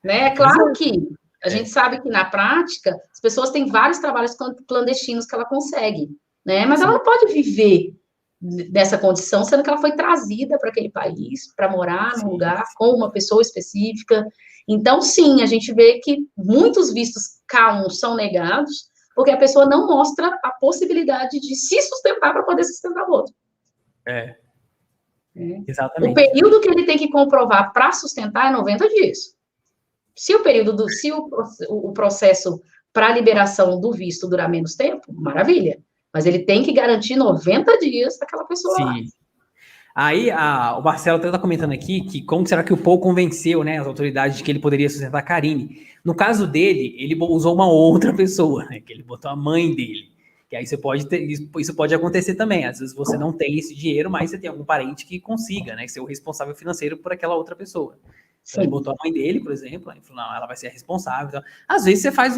Né? É claro que a gente sabe que, na prática, as pessoas têm vários trabalhos clandestinos que ela consegue, né? Mas ela não pode viver nessa condição, sendo que ela foi trazida para aquele país, para morar num lugar com uma pessoa específica. Então, sim, a gente vê que muitos vistos K1 são negados, porque a pessoa não mostra a possibilidade de se sustentar para poder sustentar o outro. Exatamente. O período que ele tem que comprovar para sustentar é 90 dias. Se o processo para liberação do visto durar menos tempo, maravilha. Mas ele tem que garantir 90 dias daquela pessoa lá. Sim. Aí o Marcelo até está comentando aqui que como será que o Paul convenceu, né, as autoridades de que ele poderia sustentar a Karine. No caso dele, ele usou uma outra pessoa, né, que ele botou a mãe dele. Que aí isso pode acontecer também. Às vezes você não tem esse dinheiro, mas você tem algum parente que consiga, né, ser o responsável financeiro por aquela outra pessoa. Então, ele botou a mãe dele, por exemplo, e falou, não, ela vai ser a responsável. Então, às vezes você faz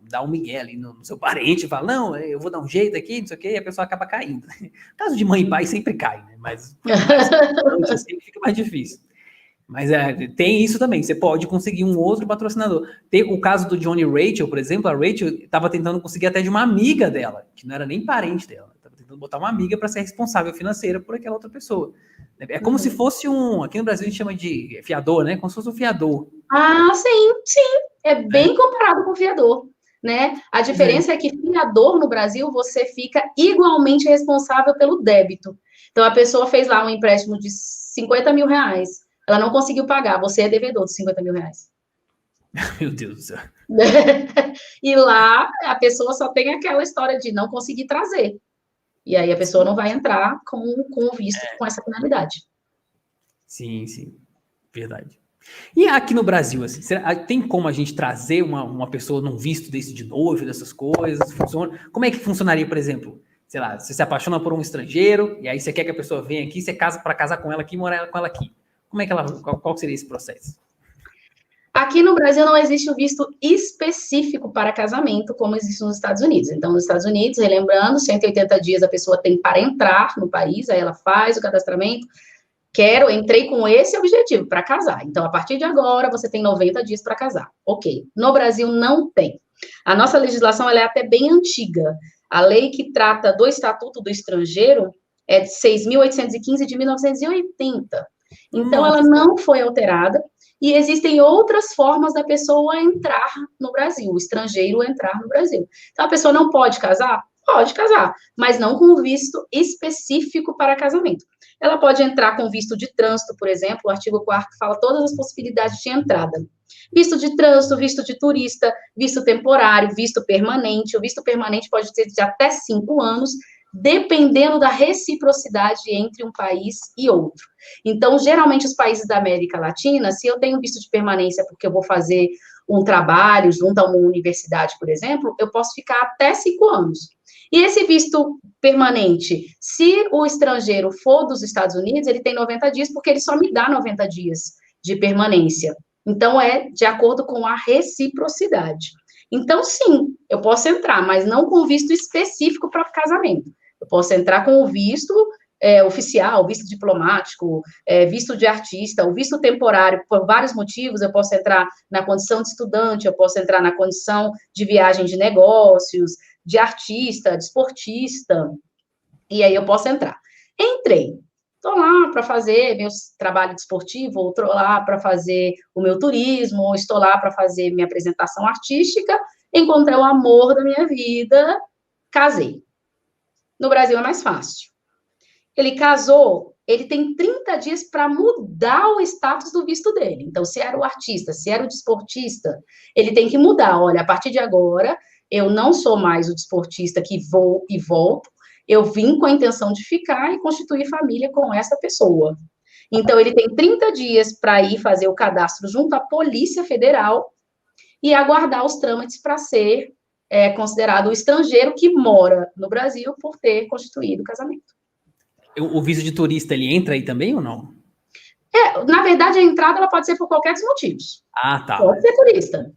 dá um migué ali no seu parente, fala, não, eu vou dar um jeito aqui, não sei o quê, e a pessoa acaba caindo. No caso de mãe e pai sempre cai, né? Mas sempre fica mais difícil. Mas tem isso também, você pode conseguir um outro patrocinador. Tem o caso do Johnny Rachel, por exemplo, a Rachel estava tentando conseguir até de uma amiga dela, que não era nem parente dela, estava tentando botar uma amiga para ser responsável financeira por aquela outra pessoa. É como se fosse aqui no Brasil a gente chama de fiador, né? Como se fosse um fiador. Ah, sim. É bem comparado com fiador, né? A diferença é que fiador no Brasil, você fica igualmente responsável pelo débito. Então, a pessoa fez lá um empréstimo de 50 mil reais. Ela não conseguiu pagar, você é devedor de 50 mil reais. Meu Deus do céu. E lá, a pessoa só tem aquela história de não conseguir trazer. E aí a pessoa não vai entrar com o visto com essa finalidade. Sim, verdade. E aqui no Brasil, assim, tem como a gente trazer uma pessoa num visto desse de noivo, dessas coisas? Funciona? Como é que funcionaria, por exemplo? Sei lá, você se apaixona por um estrangeiro, e aí você quer que a pessoa venha aqui, você casa para casar com ela aqui e morar com ela aqui. Como é que qual seria esse processo? Aqui no Brasil não existe o visto específico para casamento, como existe nos Estados Unidos. Então, nos Estados Unidos, relembrando, 180 dias a pessoa tem para entrar no país, aí ela faz o cadastramento. Entrei com esse objetivo, para casar. Então, a partir de agora, você tem 90 dias para casar. Ok. No Brasil, não tem. A nossa legislação ela é até bem antiga. A lei que trata do Estatuto do Estrangeiro é de 6.815 de 1980. Então, ela não foi alterada. E existem outras formas da pessoa entrar no Brasil, o estrangeiro entrar no Brasil. Então, a pessoa não pode casar? Pode casar, mas não com visto específico para casamento. Ela pode entrar com visto de trânsito, por exemplo, o artigo 4º fala todas as possibilidades de entrada. Visto de trânsito, visto de turista, visto temporário, visto permanente. O visto permanente pode ser de até 5 anos, dependendo da reciprocidade entre um país e outro. Então, geralmente, os países da América Latina, se eu tenho visto de permanência porque eu vou fazer um trabalho junto a uma universidade, por exemplo, eu posso ficar até 5 anos. E esse visto permanente, se o estrangeiro for dos Estados Unidos, ele tem 90 dias, porque ele só me dá 90 dias de permanência. Então, é de acordo com a reciprocidade. Então, sim, eu posso entrar, mas não com visto específico para casamento. Eu posso entrar com o visto oficial, visto diplomático, visto de artista, o visto temporário, por vários motivos. Eu posso entrar na condição de estudante, eu posso entrar na condição de viagem de negócios, de artista, de esportista, e aí eu posso entrar. Entrei. Estou lá para fazer meu trabalho desportivo, estou lá para fazer o meu turismo, ou estou lá para fazer minha apresentação artística, encontrei o amor da minha vida, casei. No Brasil é mais fácil. Ele casou, ele tem 30 dias para mudar o status do visto dele. Então, se era o artista, se era o desportista, ele tem que mudar. Olha, a partir de agora, eu não sou mais o desportista que vou e volto, eu vim com a intenção de ficar e constituir família com essa pessoa. Então, ele tem 30 dias para ir fazer o cadastro junto à Polícia Federal e aguardar os trâmites para ser considerado o estrangeiro que mora no Brasil por ter constituído o casamento. O visto de turista, ele entra aí também ou não? Na verdade, a entrada ela pode ser por qualquer dos motivos. Ah, tá. Pode ser turista.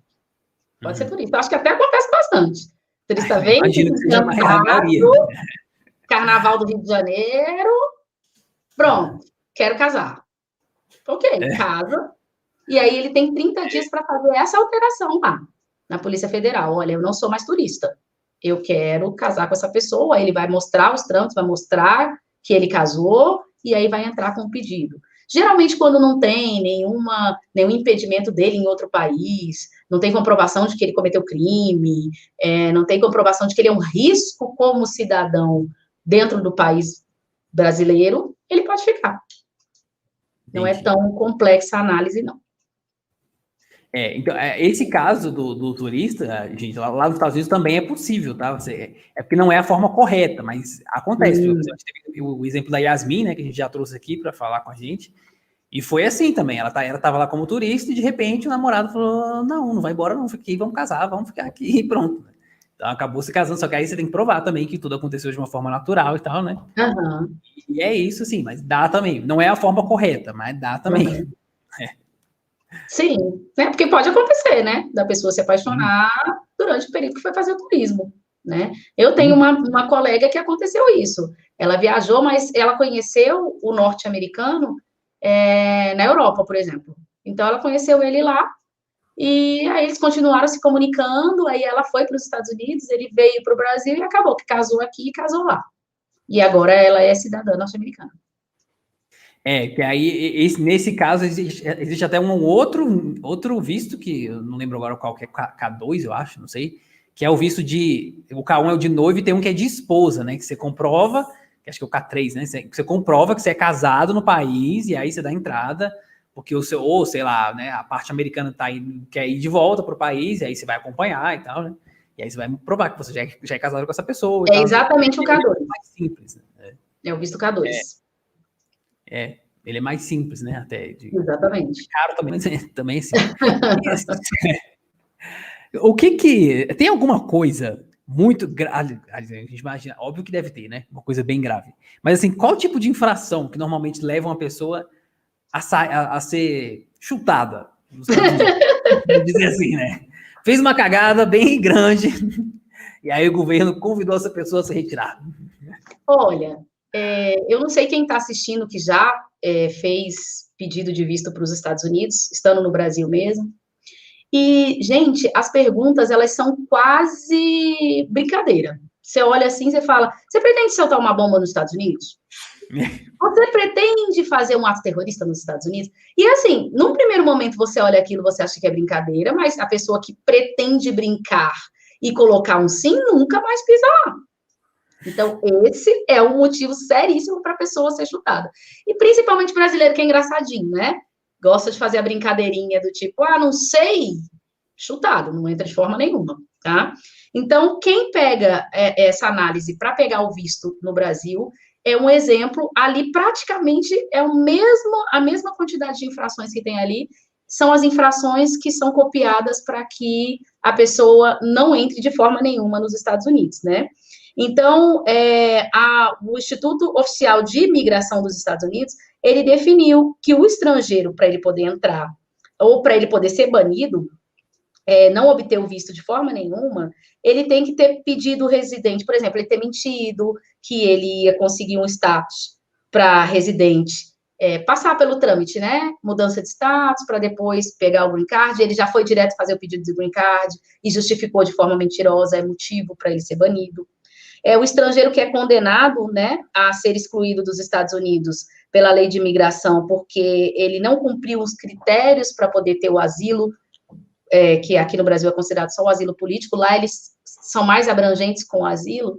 Pode ser turista. Acho que até acontece bastante. O turista vem, imagino que seja a maioria. Carnaval do Rio de Janeiro, pronto, quero casar. Ok, casa. E aí ele tem 30 dias para fazer essa alteração lá, na Polícia Federal. Olha, eu não sou mais turista. Eu quero casar com essa pessoa. Aí ele vai mostrar os trâmites, vai mostrar que ele casou, e aí vai entrar com o pedido. Geralmente, quando não tem nenhum impedimento dele em outro país, não tem comprovação de que ele cometeu crime, não tem comprovação de que ele é um risco como cidadão dentro do país brasileiro, ele pode ficar. Não é tão complexa a análise, não. Então, esse caso do turista, gente, lá nos Estados Unidos também é possível, tá? É porque não é a forma correta, mas acontece. A gente teve o exemplo da Yasmin, né, que a gente já trouxe aqui para falar com a gente, e foi assim também. Ela estava lá como turista e, de repente, o namorado falou, não vai embora não, fica aqui, vamos casar, vamos ficar aqui e pronto. Então, acabou se casando, só que aí você tem que provar também que tudo aconteceu de uma forma natural e tal, né? Uhum. E é isso, sim, mas dá também. Não é a forma correta, mas dá também. Uhum. Sim, né? Porque pode acontecer, né? Da pessoa se apaixonar durante o período que foi fazer o turismo, né? Eu tenho uma colega que aconteceu isso. Ela viajou, mas ela conheceu o norte-americano na Europa, por exemplo. Então, ela conheceu ele lá, e aí eles continuaram se comunicando, aí ela foi para os Estados Unidos, ele veio para o Brasil e acabou que casou aqui e casou lá. E agora ela é cidadã norte-americana. Que aí, nesse caso, existe até um outro visto, que eu não lembro agora qual que é, K2, eu acho, não sei, que é o visto o K1 é o de noivo e tem um que é de esposa, né, que você comprova, que acho que é o K3, né, que você comprova que você é casado no país e aí você dá entrada, porque o seu, ou sei lá, né, a parte americana quer ir de volta para o país, e aí você vai acompanhar e tal, né, e aí você vai provar que você já é casado com essa pessoa. É exatamente o K2. É mais simples, né? É o visto K2. Ele é mais simples, né? Até exatamente. Caro também, também assim. O que tem alguma coisa muito grave? A gente imagina, óbvio que deve ter, né? Uma coisa bem grave. Mas assim, qual tipo de infração que normalmente leva uma pessoa a ser chutada? Vamos dizer assim, né? Fez uma cagada bem grande e aí o governo convidou essa pessoa a se retirar. Olha, eu não sei quem está assistindo que já fez pedido de visto para os Estados Unidos, estando no Brasil mesmo. E, gente, as perguntas, elas são quase brincadeira. Você olha assim, você fala, você pretende soltar uma bomba nos Estados Unidos? Você pretende fazer um ato terrorista nos Estados Unidos? E assim, num primeiro momento você olha aquilo, você acha que é brincadeira, mas a pessoa que pretende brincar e colocar um sim, nunca mais pisa lá. Então, esse é um motivo seríssimo para a pessoa ser chutada. E principalmente brasileiro, que é engraçadinho, né? Gosta de fazer a brincadeirinha do tipo, não sei, chutado, não entra de forma nenhuma, tá? Então, quem pega essa análise para pegar o visto no Brasil é um exemplo, ali praticamente é a mesma quantidade de infrações que tem ali, são as infrações que são copiadas para que a pessoa não entre de forma nenhuma nos Estados Unidos, né? Então, o Instituto Oficial de Imigração dos Estados Unidos, ele definiu que o estrangeiro, para ele poder entrar, ou para ele poder ser banido, não obter o visto de forma nenhuma, ele tem que ter pedido residente, por exemplo, ele ter mentido que ele ia conseguir um status para residente, passar pelo trâmite, né? Mudança de status, para depois pegar o green card, ele já foi direto fazer o pedido de green card e justificou de forma mentirosa, é motivo para ele ser banido. O estrangeiro que é condenado, né, a ser excluído dos Estados Unidos pela lei de imigração, porque ele não cumpriu os critérios para poder ter o asilo, que aqui no Brasil é considerado só o asilo político, lá eles são mais abrangentes com o asilo,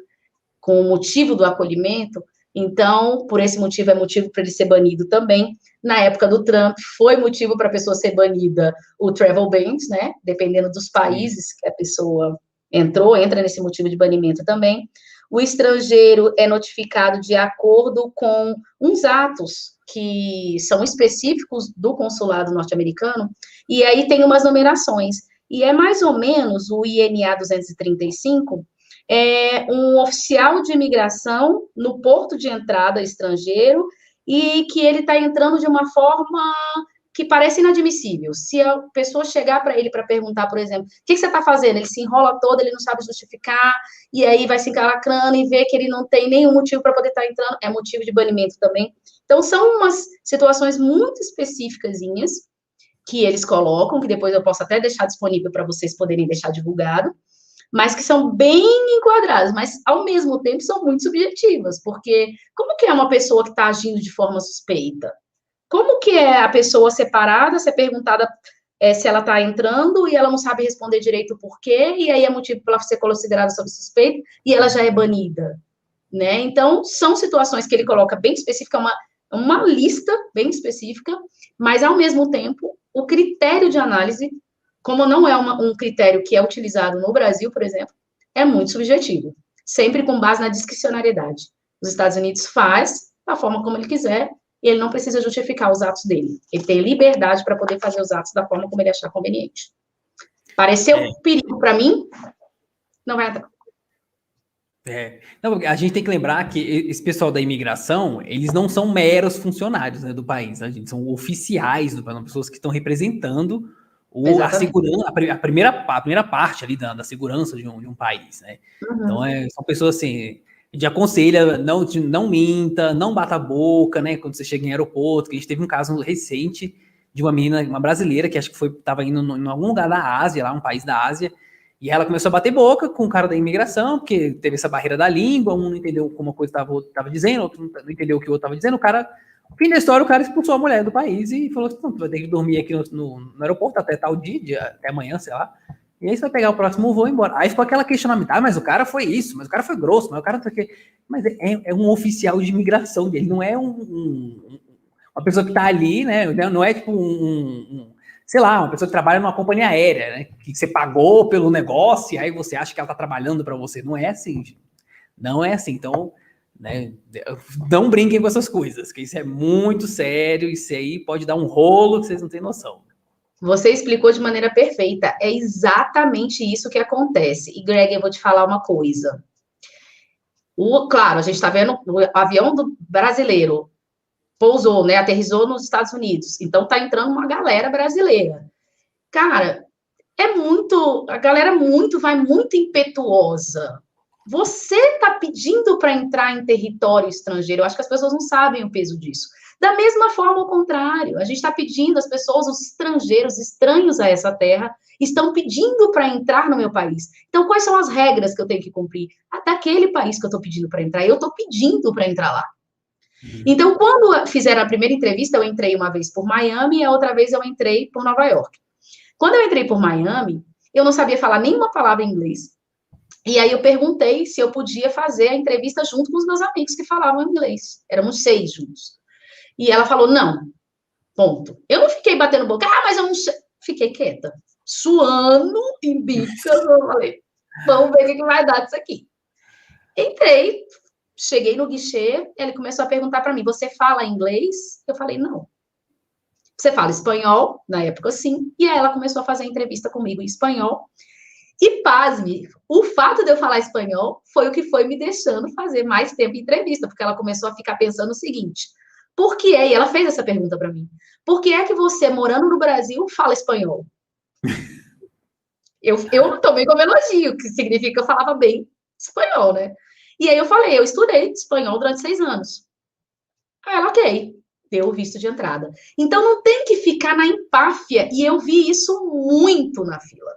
com o motivo do acolhimento, então, por esse motivo, é motivo para ele ser banido também. Na época do Trump, foi motivo para a pessoa ser banida o travel bans, né, dependendo dos países que a pessoa entra nesse motivo de banimento também. O estrangeiro é notificado de acordo com uns atos que são específicos do consulado norte-americano, e aí tem umas numerações. E é mais ou menos o INA 235, um oficial de imigração no porto de entrada estrangeiro, e que ele está entrando de uma forma que parece inadmissível. Se a pessoa chegar para ele para perguntar, por exemplo, o que você está fazendo? Ele se enrola todo, ele não sabe justificar, e aí vai se encalacrando e vê que ele não tem nenhum motivo para poder estar entrando, é motivo de banimento também. Então, são umas situações muito específicas que eles colocam, que depois eu posso até deixar disponível para vocês poderem deixar divulgado, mas que são bem enquadradas, mas, ao mesmo tempo, são muito subjetivas, porque como que é uma pessoa que está agindo de forma suspeita? Como que é a pessoa separada, ser perguntada se ela está entrando e ela não sabe responder direito o porquê, e aí é motivo para ela ser considerada sob suspeita, e ela já é banida, né? Então, são situações que ele coloca bem específicas, uma lista bem específica, mas, ao mesmo tempo, o critério de análise, como não é um critério que é utilizado no Brasil, por exemplo, é muito subjetivo, sempre com base na discricionariedade. Os Estados Unidos faz da forma como ele quiser, e ele não precisa justificar os atos dele. Ele tem liberdade para poder fazer os atos da forma como ele achar conveniente. Pareceu perigo para mim? Não vai entrar. Não, a gente tem que lembrar que esse pessoal da imigração, eles não são meros funcionários, né, do país, né? São oficiais do país, pessoas que estão representando a segurança, a primeira parte ali da segurança de um país, né? Uhum. Então, são pessoas assim, de aconselha, não minta, não bata a boca, né? Quando você chega em aeroporto, que a gente teve um caso recente de uma menina, uma brasileira, que acho que estava indo em algum lugar da Ásia, lá, um país da Ásia, e ela começou a bater boca com o cara da imigração, porque teve essa barreira da língua, um não entendeu como a coisa estava dizendo, outro não entendeu o que o outro estava dizendo, fim da história, o cara expulsou a mulher do país e falou assim, tu vai ter que dormir aqui no aeroporto até tal dia, até amanhã, sei lá, e aí você vai pegar o próximo voo e ir embora. Aí ficou aquela questionamento, mas o cara foi isso, mas o cara foi grosso, mas o cara não sei o quê. Mas é um oficial de imigração dele, não é uma pessoa que está ali, né, não é tipo sei lá, uma pessoa que trabalha numa companhia aérea, né? Que você pagou pelo negócio e aí você acha que ela está trabalhando para você. Não é assim, gente. Não é assim. Então, né, não brinquem com essas coisas, que isso é muito sério, isso aí pode dar um rolo que vocês não têm noção. Você explicou de maneira perfeita. É exatamente isso que acontece. E, Greg, eu vou te falar uma coisa. Claro, a gente está vendo o avião brasileiro pousou, né, aterrissou nos Estados Unidos. Então, tá entrando uma galera brasileira. Cara, a galera vai muito impetuosa. Você tá pedindo para entrar em território estrangeiro. Eu acho que as pessoas não sabem o peso disso. Da mesma forma, ao contrário, a gente está pedindo, as pessoas, os estrangeiros, estranhos a essa terra, estão pedindo para entrar no meu país. Então, quais são as regras que eu tenho que cumprir? Daquele país que eu estou pedindo para entrar, eu estou pedindo para entrar lá. Então, quando fizeram a primeira entrevista, eu entrei uma vez por Miami e a outra vez eu entrei por Nova York. Quando eu entrei por Miami, eu não sabia falar nenhuma palavra em inglês. E aí eu perguntei se eu podia fazer a entrevista junto com os meus amigos que falavam inglês. Éramos 6 juntos. E ela falou, não, ponto. Eu não fiquei batendo boca, mas eu não sei. Fiquei quieta, suando em bicas. Eu falei, vamos ver o que vai dar disso aqui. Entrei, cheguei no guichê, ele começou a perguntar para mim, você fala inglês? Eu falei, não. Você fala espanhol? Na época, sim. E aí ela começou a fazer a entrevista comigo em espanhol. E, pasme, o fato de eu falar espanhol foi o que foi me deixando fazer mais tempo em entrevista, porque ela começou a ficar pensando o seguinte, por que é, e ela fez essa pergunta para mim, por que é que você, morando no Brasil, fala espanhol? Eu tomei como elogio, que significa que eu falava bem espanhol, né? E aí eu falei, eu estudei espanhol durante 6 anos. Aí ela, ok, deu o visto de entrada. Então não tem que ficar na empáfia, e eu vi isso muito na fila.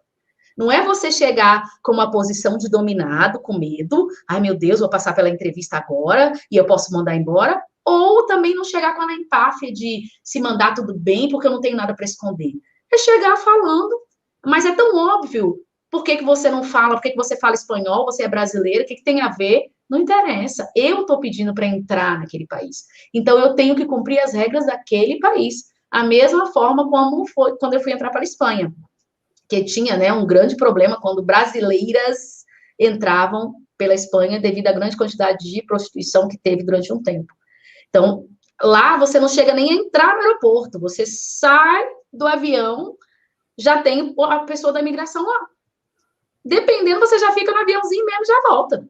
Não é você chegar com uma posição de dominado, com medo, ai meu Deus, vou passar pela entrevista agora e eu posso mandar embora, ou também não chegar com a empáfia de se mandar tudo bem porque eu não tenho nada para esconder. É chegar falando, mas é tão óbvio. Por que você não fala? Por que você fala espanhol? Você é brasileira? O que tem a ver? Não interessa. Eu estou pedindo para entrar naquele país. Então, eu tenho que cumprir as regras daquele país. A mesma forma como foi quando eu fui entrar para a Espanha. Que tinha, né, um grande problema quando brasileiras entravam pela Espanha devido à grande quantidade de prostituição que teve durante um tempo. Então, lá você não chega nem a entrar no aeroporto. Você sai do avião, já tem a pessoa da imigração lá. Dependendo, você já fica no aviãozinho mesmo e já volta.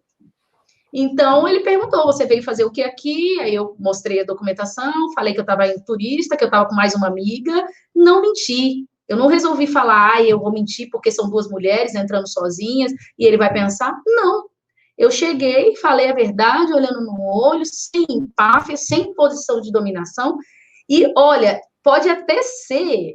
Então, ele perguntou, você veio fazer o que aqui? Aí eu mostrei a documentação, falei que eu estava em turista, que eu estava com mais uma amiga. Não menti. Eu não resolvi falar, eu vou mentir porque são 2 mulheres entrando sozinhas e ele vai pensar. Não. Eu cheguei, falei a verdade, olhando no olho, sem empáfia, sem posição de dominação. E, olha, pode até ser,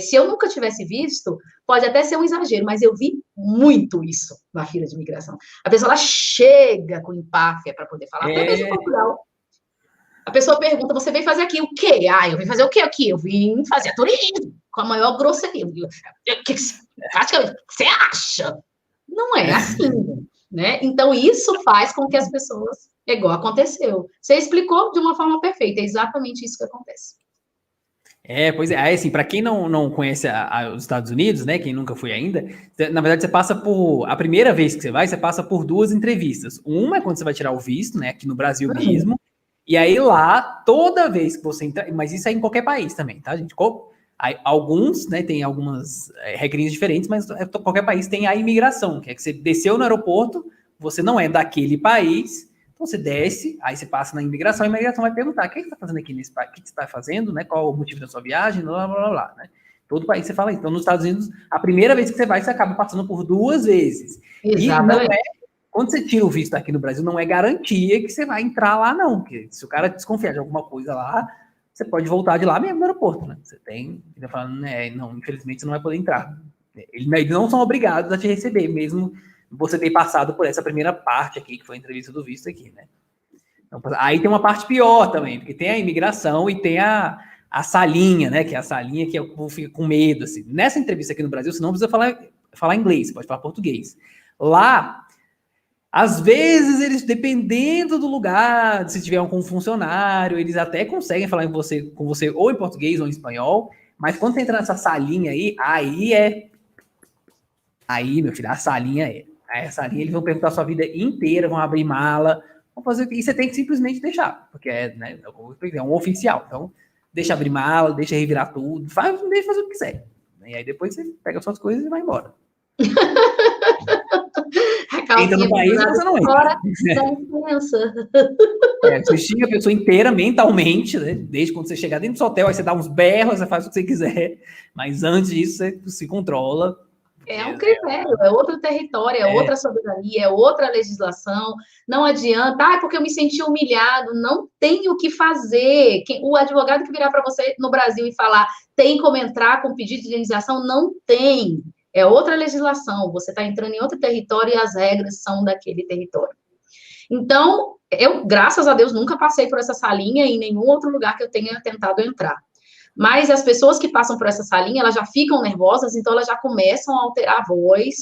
se eu nunca tivesse visto, pode até ser um exagero, mas eu vi muito isso na fila de imigração. A pessoa, ela chega com empáfia para poder falar, até mesmo em Portugal. A pessoa pergunta, você veio fazer aqui o quê? Eu vim fazer o quê aqui? Eu vim fazer turismo, com a maior grosseria. O que você acha? Não é assim, né? Então, isso faz com que as pessoas É igual aconteceu. Você explicou de uma forma perfeita, é exatamente isso que acontece. Pois é, aí, assim, para quem não conhece os Estados Unidos, né, quem nunca foi ainda, na verdade você passa a primeira vez que você passa por 2 entrevistas. Uma é quando você vai tirar o visto, né, aqui no Brasil mesmo, e aí lá, toda vez que você entra, mas isso é em qualquer país também, tá, gente? Aí, alguns, né, tem algumas regrinhas diferentes, mas qualquer país tem a imigração, que é que você desceu no aeroporto, você não é daquele país, então você desce, aí você passa na imigração, a imigração vai perguntar: o que você está fazendo aqui nesse país? O que você está fazendo, né? Qual o motivo da sua viagem, blá, blá, blá, blá, né? Todo país você fala isso. Então, nos Estados Unidos, a primeira vez que você vai, você acaba passando por 2 vezes. Exatamente. E não quando você tira o visto aqui no Brasil, não é garantia que você vai entrar lá, não. Porque se o cara desconfiar de alguma coisa lá, você pode voltar de lá mesmo no aeroporto, né? Você tem, ele falando, não, infelizmente você não vai poder entrar. Eles não são obrigados a te receber, mesmo você ter passado por essa primeira parte aqui, que foi a entrevista do visto aqui, né? Então, aí tem uma parte pior também, porque tem a imigração e tem a salinha, né? Que é a salinha que o povo fica com medo, assim. Nessa entrevista aqui no Brasil, você não precisa falar inglês, você pode falar português. Lá, às vezes, eles, dependendo do lugar, se tiver um funcionário, eles até conseguem falar com você ou em português ou em espanhol, mas quando você entra nessa salinha aí, meu filho, a salinha essa linha, eles vão perguntar a sua vida inteira, vão abrir mala, vão fazer, e você tem que simplesmente deixar, porque é um oficial. Então, deixa abrir mala, deixa revirar tudo, deixa fazer o que quiser. E aí depois você pega suas coisas e vai embora. Entra no país, você não entra. Você xinga a pessoa inteira, mentalmente, né? Desde quando você chegar dentro do seu hotel, aí você dá uns berros, você faz o que você quiser, mas antes disso, você se controla. É um critério, é outro território, é outra soberania, é outra legislação. Não adianta, porque eu me senti humilhado. Não tem o que fazer. O advogado que virar para você no Brasil e falar tem como entrar com pedido de indenização, não tem. É outra legislação. Você está entrando em outro território e as regras são daquele território. Então, eu, graças a Deus, nunca passei por essa salinha em nenhum outro lugar que eu tenha tentado entrar. Mas as pessoas que passam por essa salinha, elas já ficam nervosas, então elas já começam a alterar a voz,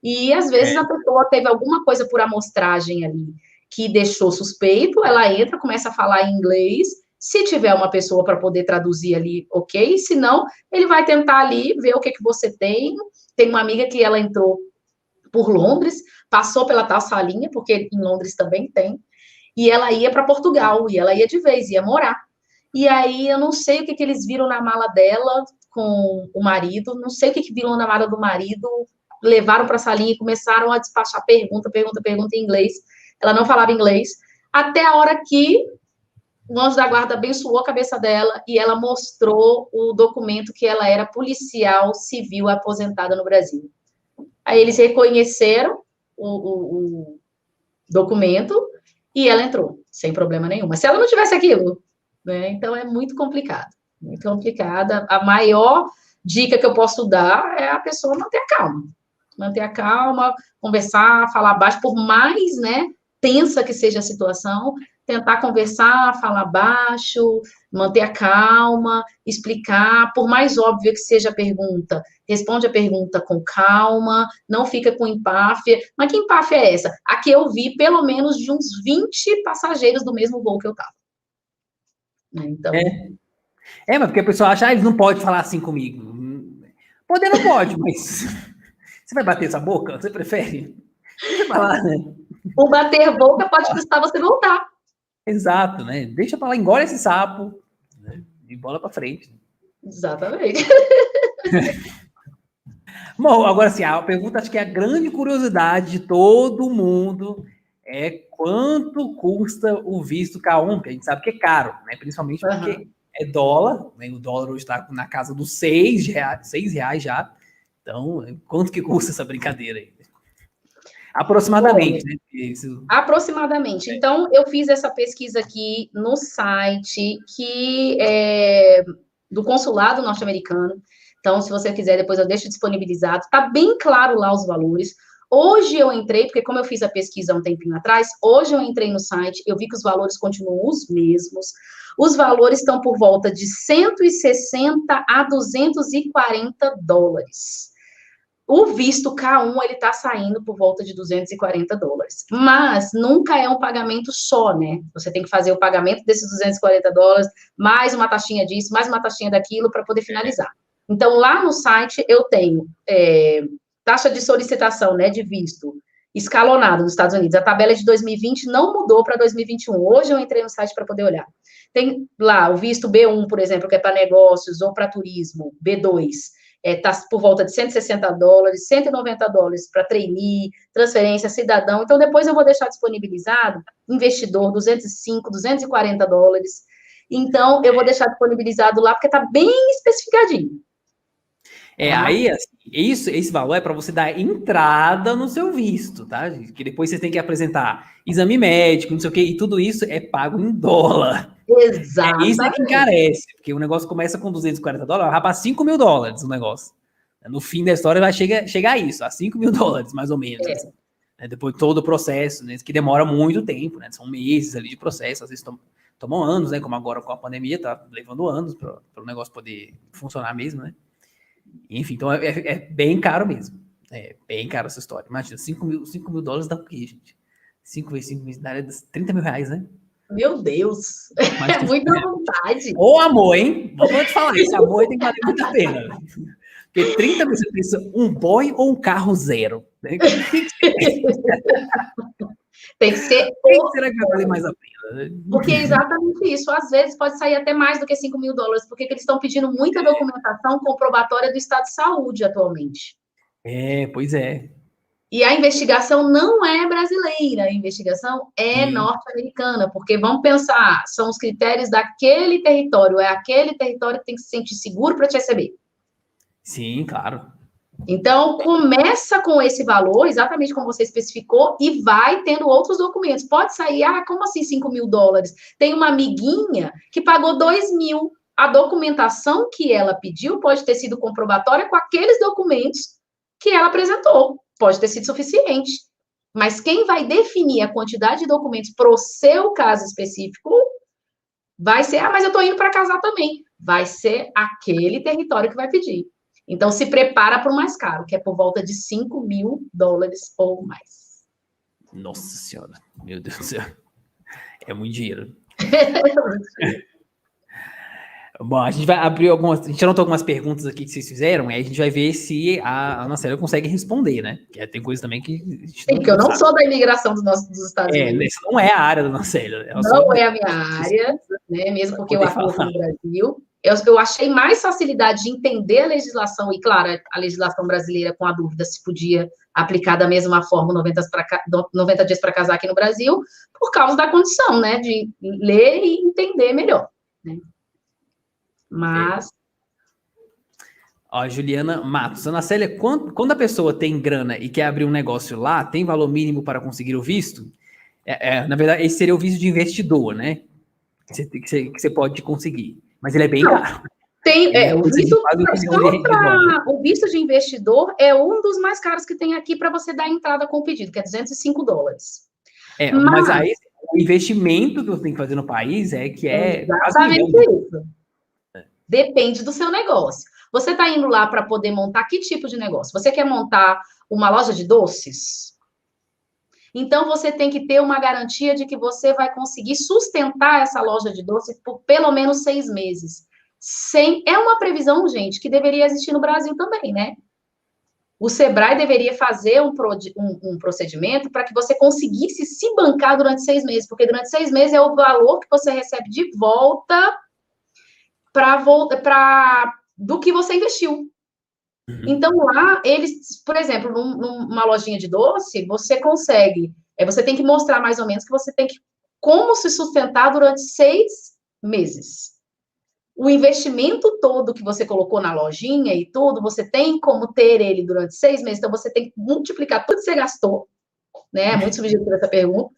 e às vezes a pessoa teve alguma coisa por amostragem ali que deixou suspeito, ela entra, começa a falar em inglês, se tiver uma pessoa para poder traduzir ali, ok, se não, ele vai tentar ali ver o que você tem. Tem uma amiga que ela entrou por Londres, passou pela tal salinha, porque em Londres também tem, e ela ia para Portugal, e ela ia de vez, ia morar. E aí, eu não sei o que eles viram na mala dela com o marido, não sei o que viram na mala do marido, levaram para a salinha e começaram a despachar pergunta em inglês. Ela não falava inglês, até a hora que o anjo da guarda abençoou a cabeça dela e ela mostrou o documento que ela era policial civil aposentada no Brasil. Aí eles reconheceram o documento e ela entrou, sem problema nenhum. Mas se ela não tivesse aquilo, né? Então, é muito complicado, muito complicada. A maior dica que eu posso dar é a pessoa manter a calma, conversar, falar baixo, por mais, né, tensa que seja a situação, tentar conversar, falar baixo, manter a calma, explicar, por mais óbvia que seja a pergunta, responde a pergunta com calma, não fica com empáfia. Mas que empáfia é essa? Aqui eu vi pelo menos de uns 20 passageiros do mesmo voo que eu estava. Então... mas porque a pessoa acha, eles não podem falar assim comigo. Poder não pode, mas você vai bater essa boca? Você prefere? Deixa pra lá, né? O bater boca pode custar você voltar. Exato, né? Deixa pra lá, engole esse sapo, né? E bola pra frente. Exatamente. Bom, agora sim, a pergunta, acho que é a grande curiosidade de todo mundo é quanto custa o visto K1, que a gente sabe que é caro, né? Principalmente porque é dólar, né? O dólar hoje está na casa dos R$6 já. Então, quanto que custa essa brincadeira aí? Aproximadamente, né? Aproximadamente. Então, eu fiz essa pesquisa aqui no site que é do consulado norte-americano. Então, se você quiser, depois eu deixo disponibilizado. Tá bem claro lá os valores. Hoje eu entrei, porque como eu fiz a pesquisa há um tempinho atrás, hoje eu entrei no site, eu vi que os valores continuam os mesmos. Os valores estão por volta de 160 a 240 dólares. O visto K1, ele está saindo por volta de $240. Mas nunca é um pagamento só, né? Você tem que fazer o pagamento desses $240, mais uma taxinha disso, mais uma taxinha daquilo, para poder finalizar. Então, lá no site, eu tenho taxa de solicitação, né, de visto, escalonado nos Estados Unidos. A tabela de 2020 não mudou para 2021. Hoje eu entrei no site para poder olhar. Tem lá o visto B1, por exemplo, que é para negócios ou para turismo, B2, está por volta de $160, $190 para trainee, transferência, cidadão. Então, depois eu vou deixar disponibilizado, investidor, $205, $240. Então, eu vou deixar disponibilizado lá, porque está bem especificadinho. Aí, assim, esse valor é para você dar entrada no seu visto, tá? Que depois você tem que apresentar exame médico, não sei o quê, e tudo isso é pago em dólar. Exato. Isso é que encarece, porque o negócio começa com $240, vai para $5 mil o negócio. No fim da história vai chegar a isso, a $5 mil, mais ou menos. Assim. Depois todo o processo, né, que demora muito tempo, né? São meses ali de processo, às vezes tomam anos, né? Como agora com a pandemia, tá levando anos para o negócio poder funcionar mesmo, né? Enfim, então é bem caro mesmo. É bem caro essa história. Imagina, $5 mil dá o quê, gente? 5 vezes 5 dá R$30 mil, né? Meu Deus! É muita vontade. Ô, amor, hein? Vou te falar, esse amor tem que valer muito a pena. Porque 30 mil, você pensa, um boy ou um carro zero? Né? Tem que ser. Quem será que vai valer mais a pena? Porque é exatamente isso. Às vezes pode sair até mais do que $5 mil, porque eles estão pedindo muita documentação comprobatória do estado de saúde atualmente. Pois é. E a investigação não é brasileira, a investigação é norte-americana, porque vamos pensar, são os critérios daquele território, é aquele território que tem que se sentir seguro para te receber. Sim, claro. Então, começa com esse valor, exatamente como você especificou, e vai tendo outros documentos. Pode sair, como assim $5 mil? Tem uma amiguinha que pagou $2 mil. A documentação que ela pediu pode ter sido comprobatória com aqueles documentos que ela apresentou. Pode ter sido suficiente. Mas quem vai definir a quantidade de documentos para o seu caso específico vai ser, mas eu estou indo para casar também. Vai ser aquele território que vai pedir. Então, se prepara para o mais caro, que é por volta de $5 mil ou mais. Nossa Senhora, meu Deus do céu. É muito dinheiro. Bom, a gente vai abrir algumas... A gente anotou algumas perguntas aqui que vocês fizeram, e aí a gente vai ver se a Anacélia consegue responder, né? Porque tem coisa também que... Porque eu não sou da imigração dos Estados Unidos. Essa não é a área da Anacélia. Não é a minha área, né? Mesmo porque eu atuo no Brasil. Eu achei mais facilidade de entender a legislação, e claro, a legislação brasileira com a dúvida se podia aplicar da mesma forma 90 dias para casar aqui no Brasil, por causa da condição, né, de ler e entender melhor, né? Mas... Ó, Juliana Matos. Anacélia, quando a pessoa tem grana e quer abrir um negócio lá, tem valor mínimo para conseguir o visto? Na verdade, esse seria o visto de investidor, né? Que você pode conseguir. Mas ele é bem caro. O visto de investidor é um dos mais caros que tem aqui para você dar entrada com o pedido, que é $205. Mas aí o investimento que você tem que fazer no país é exatamente isso. Depende do seu negócio. Você está indo lá para poder montar que tipo de negócio? Você quer montar uma loja de doces? Então, você tem que ter uma garantia de que você vai conseguir sustentar essa loja de doces por pelo menos 6 meses. É uma previsão, gente, que deveria existir no Brasil também, né? O Sebrae deveria fazer um procedimento para que você conseguisse se bancar durante 6 meses, porque durante 6 meses é o valor que você recebe de volta do que você investiu. Então, lá, eles, por exemplo, numa lojinha de doce, você consegue, você tem que mostrar mais ou menos que você tem como se sustentar durante 6 meses. O investimento todo que você colocou na lojinha e tudo, você tem como ter ele durante 6 meses, então você tem que multiplicar tudo que você gastou, né? É muito subjetivo essa pergunta,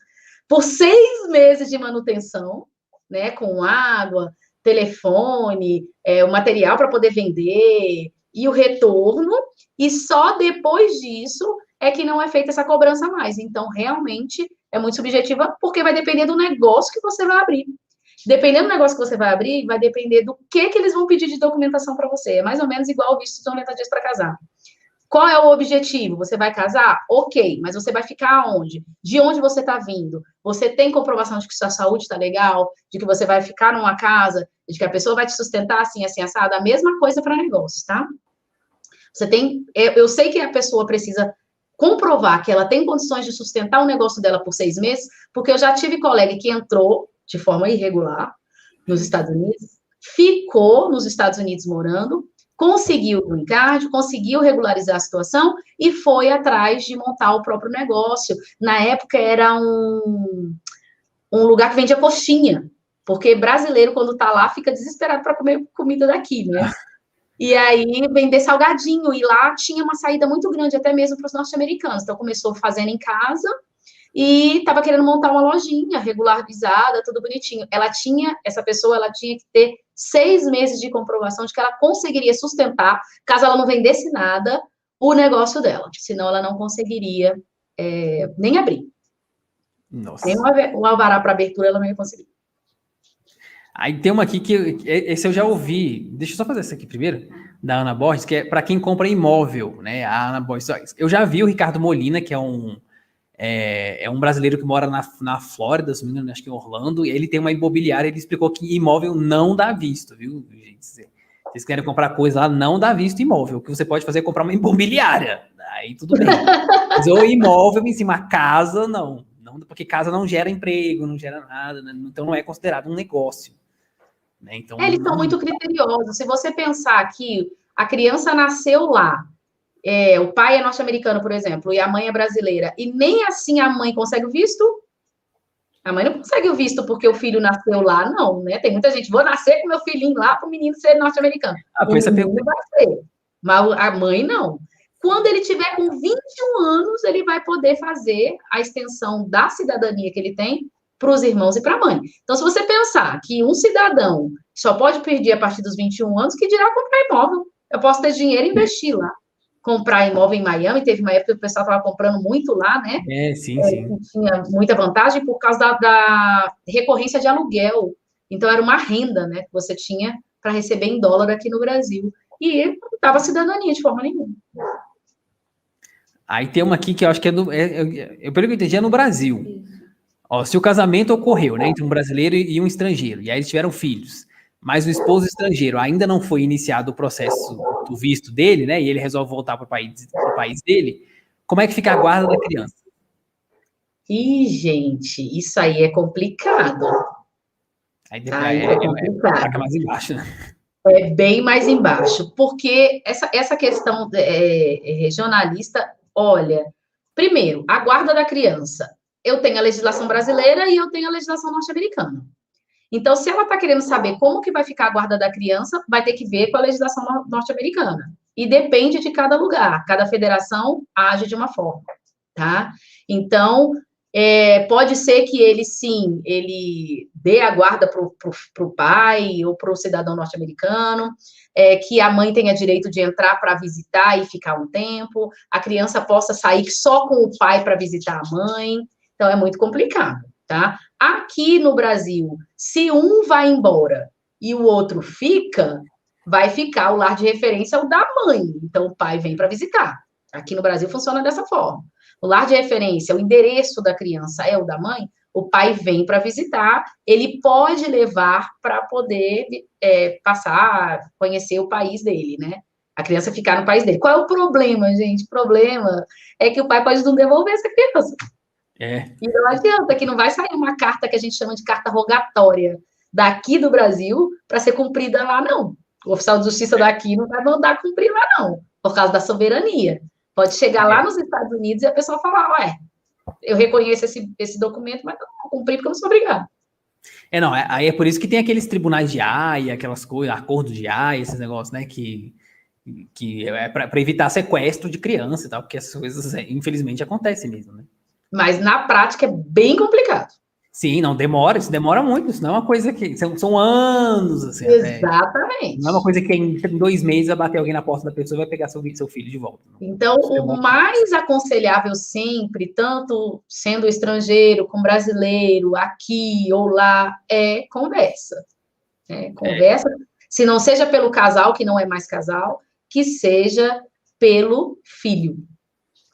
por 6 meses de manutenção, né? Com água, telefone, o material para poder vender e o retorno, e só depois disso é que não é feita essa cobrança mais. Então, realmente, é muito subjetiva, porque vai depender do negócio que você vai abrir. Dependendo do negócio que você vai abrir, vai depender do que eles vão pedir de documentação para você. É mais ou menos igual o visto de 90 dias para casar. Qual é o objetivo? Você vai casar? Ok, mas você vai ficar onde? De onde você está vindo? Você tem comprovação de que sua saúde está legal? De que você vai ficar numa casa? De que a pessoa vai te sustentar assim, assim, assado? A mesma coisa para negócios, tá? Você tem... Eu sei que a pessoa precisa comprovar que ela tem condições de sustentar o negócio dela por 6 meses, porque eu já tive colega que entrou de forma irregular nos Estados Unidos, ficou nos Estados Unidos morando, conseguiu o green card, conseguiu regularizar a situação e foi atrás de montar o próprio negócio. Na época era um lugar que vendia coxinha, porque brasileiro, quando tá lá, fica desesperado para comer comida daqui, né? E aí vender salgadinho, e lá tinha uma saída muito grande, até mesmo para os norte-americanos. Então começou fazendo em casa e estava querendo montar uma lojinha regularizada, tudo bonitinho. Essa pessoa, ela tinha que ter 6 meses de comprovação de que ela conseguiria sustentar, caso ela não vendesse nada, o negócio dela. Senão ela não conseguiria nem abrir. Nossa. Nem o alvará para abertura ela não ia conseguir. Aí tem uma aqui que esse eu já ouvi. Deixa eu só fazer essa aqui primeiro, da Ana Borges, que é para quem compra imóvel, né? A Ana Borges. Eu já vi o Ricardo Molina, que é um brasileiro que mora na Flórida, acho que em Orlando, e ele tem uma imobiliária, ele explicou que imóvel não dá visto, viu, gente? Se vocês querem comprar coisa lá, não dá visto imóvel. O que você pode fazer é comprar uma imobiliária. Aí tudo bem. Mas o imóvel em cima, casa, não. Porque casa não gera emprego, não gera nada, né? Então não é considerado um negócio. Né? Então, eles são muito criteriosos. Se você pensar que a criança nasceu lá, o pai é norte-americano, por exemplo, e a mãe é brasileira, e nem assim a mãe consegue o visto, a mãe não consegue o visto porque o filho nasceu lá, não, né? Tem muita gente, vou nascer com meu filhinho lá para o menino ser norte-americano. Por isso vai ser, mas a mãe não. Quando ele tiver com 21 anos, ele vai poder fazer a extensão da cidadania que ele tem para os irmãos e para a mãe. Então, se você pensar que um cidadão só pode pedir a partir dos 21 anos, que dirá comprar imóvel. Eu posso ter dinheiro e investir lá. Comprar imóvel em Miami, teve uma época que o pessoal estava comprando muito lá, né? Sim. Tinha muita vantagem por causa da recorrência de aluguel. Então, era uma renda, né, que você tinha para receber em dólar aqui no Brasil. E não dava cidadania de forma nenhuma. Aí tem uma aqui que eu acho que pelo que eu entendi, é no Brasil. Ó, se o casamento ocorreu, né, entre um brasileiro e um estrangeiro, e aí eles tiveram filhos, mas o esposo estrangeiro ainda não foi iniciado o processo do visto dele, né, e ele resolve voltar para o país dele, como é que fica a guarda da criança? Ih, gente, isso aí é complicado. Aí é mais embaixo, né? É bem mais embaixo, porque essa questão regionalista, olha, primeiro, a guarda da criança. Eu tenho a legislação brasileira e eu tenho a legislação norte-americana. Então, se ela está querendo saber como que vai ficar a guarda da criança, vai ter que ver com a legislação norte-americana. E depende de cada lugar, cada federação age de uma forma, tá? Então, pode ser que ele dê a guarda para o pai ou para o cidadão norte-americano, que a mãe tenha direito de entrar para visitar e ficar um tempo, a criança possa sair só com o pai para visitar a mãe, então é muito complicado, tá? Aqui no Brasil, se um vai embora e o outro fica, vai ficar o lar de referência o da mãe, então o pai vem para visitar. Aqui no Brasil funciona dessa forma. O lar de referência, o endereço da criança é o da mãe, o pai vem para visitar, ele pode levar para poder passar, conhecer o país dele, né? A criança ficar no país dele. Qual é o problema, gente? O problema é que o pai pode não devolver essa criança. E não adianta que não vai sair uma carta que a gente chama de carta rogatória daqui do Brasil para ser cumprida lá, não. O oficial de justiça daqui não vai mandar cumprir lá, não, por causa da soberania. Pode chegar lá nos Estados Unidos e a pessoa falar, eu reconheço esse documento, mas eu não cumpri porque eu não sou obrigado. Aí é por isso que tem aqueles tribunais de Haia, aquelas coisas, acordo de Haia, esses negócios, né, que é para evitar sequestro de criança e tal, porque essas coisas, infelizmente, acontecem mesmo, né? Mas na prática é bem complicado. Sim, isso demora muito, isso não é uma coisa que... São anos, assim. Exatamente. Não é uma coisa que em 2 meses vai bater alguém na porta da pessoa e vai pegar seu filho de volta. Então, o mais aconselhável sempre, tanto sendo estrangeiro como brasileiro, aqui ou lá, é conversa. Conversa, se não seja pelo casal, que não é mais casal, que seja pelo filho,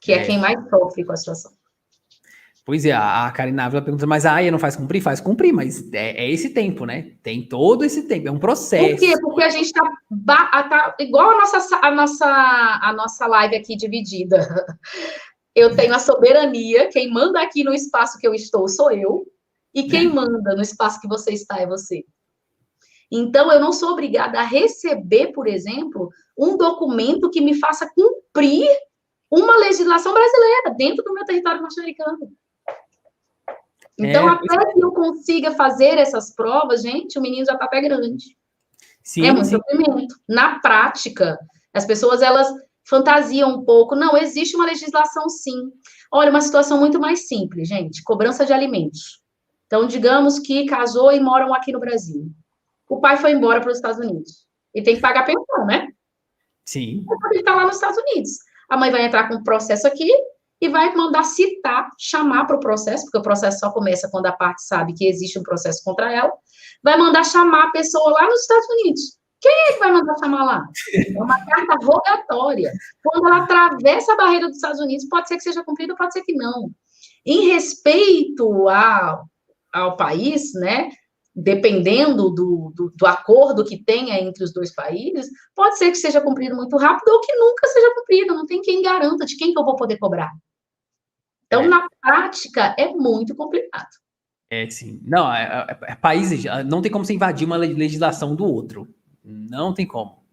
que é quem mais sofre com a situação. Pois é, a Karina Ávila pergunta, mas a AIA não faz cumprir? Faz cumprir, mas é esse tempo, né? Tem todo esse tempo, é um processo. Por quê? Porque a gente tá igual a nossa live aqui dividida. Eu tenho a soberania, quem manda aqui no espaço que eu estou sou eu, e quem manda no espaço que você está é você. Então, eu não sou obrigada a receber, por exemplo, um documento que me faça cumprir uma legislação brasileira dentro do meu território norte-americano. Então, até que eu consiga fazer essas provas, gente, o menino já está até grande. Sim, é muito sofrimento. Na prática, as pessoas, elas fantasiam um pouco. Não, existe uma legislação, sim. Olha, uma situação muito mais simples, gente. Cobrança de alimentos. Então, digamos que casou e moram aqui no Brasil. O pai foi embora para os Estados Unidos. E tem que pagar pensão, né? Sim. Ele está lá nos Estados Unidos. A mãe vai entrar com um processo aqui e vai mandar citar, chamar para o processo, porque o processo só começa quando a parte sabe que existe um processo contra ela. Vai mandar chamar a pessoa lá nos Estados Unidos. Quem é que vai mandar chamar lá? É uma carta rogatória. Quando ela atravessa a barreira dos Estados Unidos, pode ser que seja cumprida, pode ser que não. Em respeito ao país, né? Dependendo do acordo que tenha entre os dois países, pode ser que seja cumprido muito rápido ou que nunca seja cumprido. Não tem quem garanta de quem que eu vou poder cobrar. Então, na prática, é muito complicado. Sim. Não, países, não tem como você invadir uma legislação do outro. Não tem como.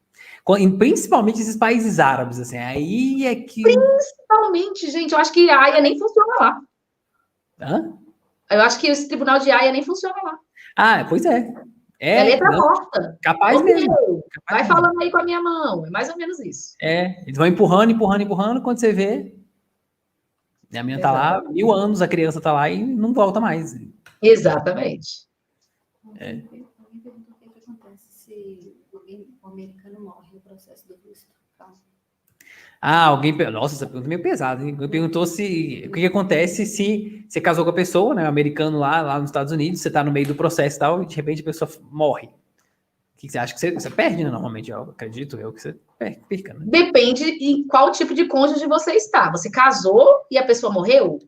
Principalmente esses países árabes, assim, aí é que... Principalmente, gente, eu acho que a AIA nem funciona lá. Hã? Eu acho que esse tribunal de AIA nem funciona lá. Pois é. É letra morta. Capaz mesmo. Vai falando aí com a minha mão. É mais ou menos isso. Eles vão empurrando. Quando você vê, a menina tá lá, 1000 anos, a criança tá lá e não volta mais. Exatamente. Alguém perguntou o que acontece se o americano morre no processo do visto. Nossa, essa pergunta é meio pesada, hein? Alguém perguntou o que acontece se você casou com a pessoa, né? Um americano lá nos Estados Unidos, você tá no meio do processo e tal, e de repente a pessoa morre. O que você acha que você perde, né? Normalmente, eu acredito que você perca, né? Depende em qual tipo de cônjuge você está. Você casou e a pessoa morreu?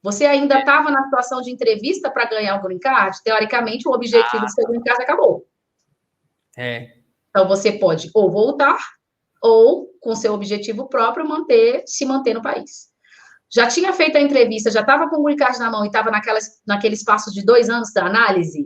Você ainda estava na situação de entrevista para ganhar o green card? Teoricamente, o objetivo do seu green card acabou. Então, você pode ou voltar, ou, com seu objetivo próprio, se manter no país. Já tinha feito a entrevista, já estava com o green card na mão e estava naquele espaço de 2 anos da análise,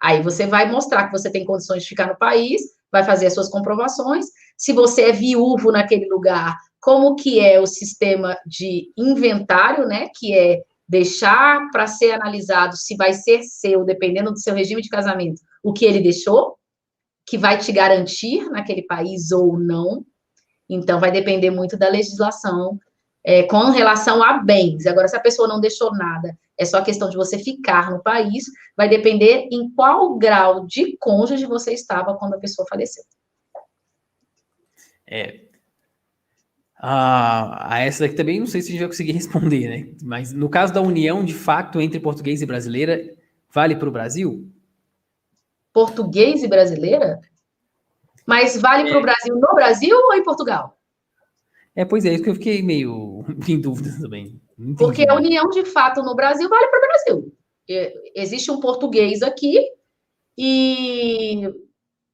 aí você vai mostrar que você tem condições de ficar no país, vai fazer as suas comprovações. Se você é viúvo naquele lugar, como que é o sistema de inventário, né? Que é deixar para ser analisado se vai ser seu, dependendo do seu regime de casamento, o que ele deixou, que vai te garantir naquele país ou não. Então, vai depender muito da legislação com relação a bens. Agora, se a pessoa não deixou nada, é só questão de você ficar no país, vai depender em qual grau de cônjuge você estava quando a pessoa faleceu. Essa daqui também não sei se a gente vai conseguir responder, né? Mas no caso da união, de fato, entre português e brasileira, vale para o Brasil? Português e brasileira? Mas vale para o Brasil no Brasil ou em Portugal? Pois é, isso que eu fiquei meio em dúvida também. Porque a união, de fato, no Brasil vale para o Brasil. Existe um português aqui e,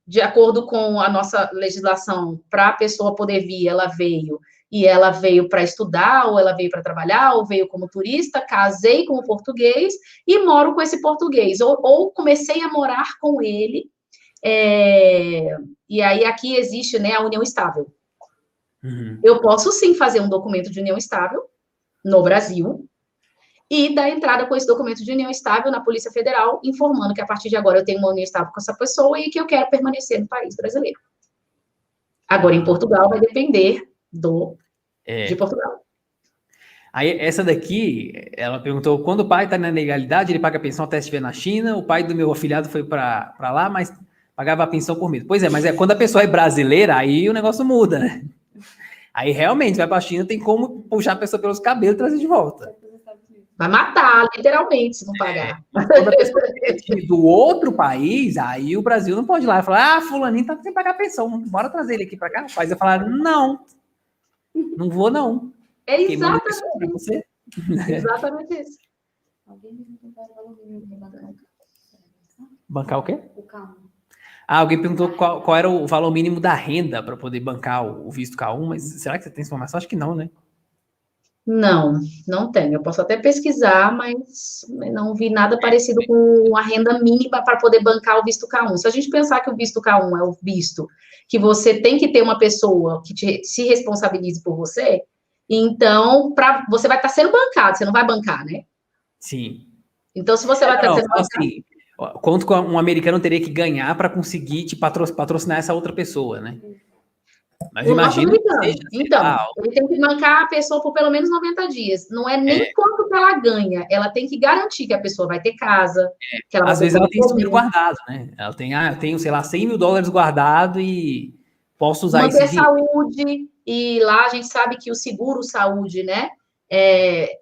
de acordo com a nossa legislação, para a pessoa poder vir, ela veio para estudar, ou ela veio para trabalhar, ou veio como turista, casei com o português e moro com esse português, ou comecei a morar com ele, e aí aqui existe, né, a união estável. Uhum. Eu posso sim fazer um documento de união estável no Brasil e dar entrada com esse documento de união estável na Polícia Federal, informando que a partir de agora eu tenho uma união estável com essa pessoa e que eu quero permanecer no país brasileiro. Agora, em Portugal, vai depender de Portugal. Aí, essa daqui, ela perguntou, quando o pai está na legalidade, ele paga pensão até estiver na China, o pai do meu afilhado foi para lá, mas pagava a pensão por mês. Pois é, mas quando a pessoa é brasileira, aí o negócio muda, né? Aí, realmente, vai para a China, tem como puxar a pessoa pelos cabelos e trazer de volta. Vai matar, literalmente, se não pagar. Quando a pessoa é do outro país, aí o Brasil não pode ir lá e falar, fulaninho tá sem pagar pensão, bora trazer ele aqui para cá. O país vai falar, não. Não vou, não. É Quem manda exatamente é pra você. Exatamente isso. Alguém me perguntou qual era o valor mínimo para bancar o carro. Bancar o quê? O K1. Alguém perguntou qual era o valor mínimo da renda para poder bancar o visto K1, mas será que você tem informação? Acho que não, né? Não, não tenho. Eu posso até pesquisar, mas não vi nada parecido com a renda mínima para poder bancar o visto K1. Se a gente pensar que o visto K1 é o visto que você tem que ter uma pessoa que se responsabilize por você, então você vai estar sendo bancado, você não vai bancar, né? Sim. Então, se você vai estar sendo bancado. Assim, quanto que um americano teria que ganhar para conseguir te patrocinar essa outra pessoa, né? Mas O norte-americano. Seja, então, ele tem que bancar a pessoa por pelo menos 90 dias. Não é nem quanto que ela ganha. Ela tem que garantir que a pessoa vai ter casa. Que ela às vezes ela tem esse dinheiro guardado, né? Ela tem, eu tenho, sei lá, $100 mil guardado e posso usar esse dinheiro. Manter saúde. E lá a gente sabe que o seguro-saúde, né?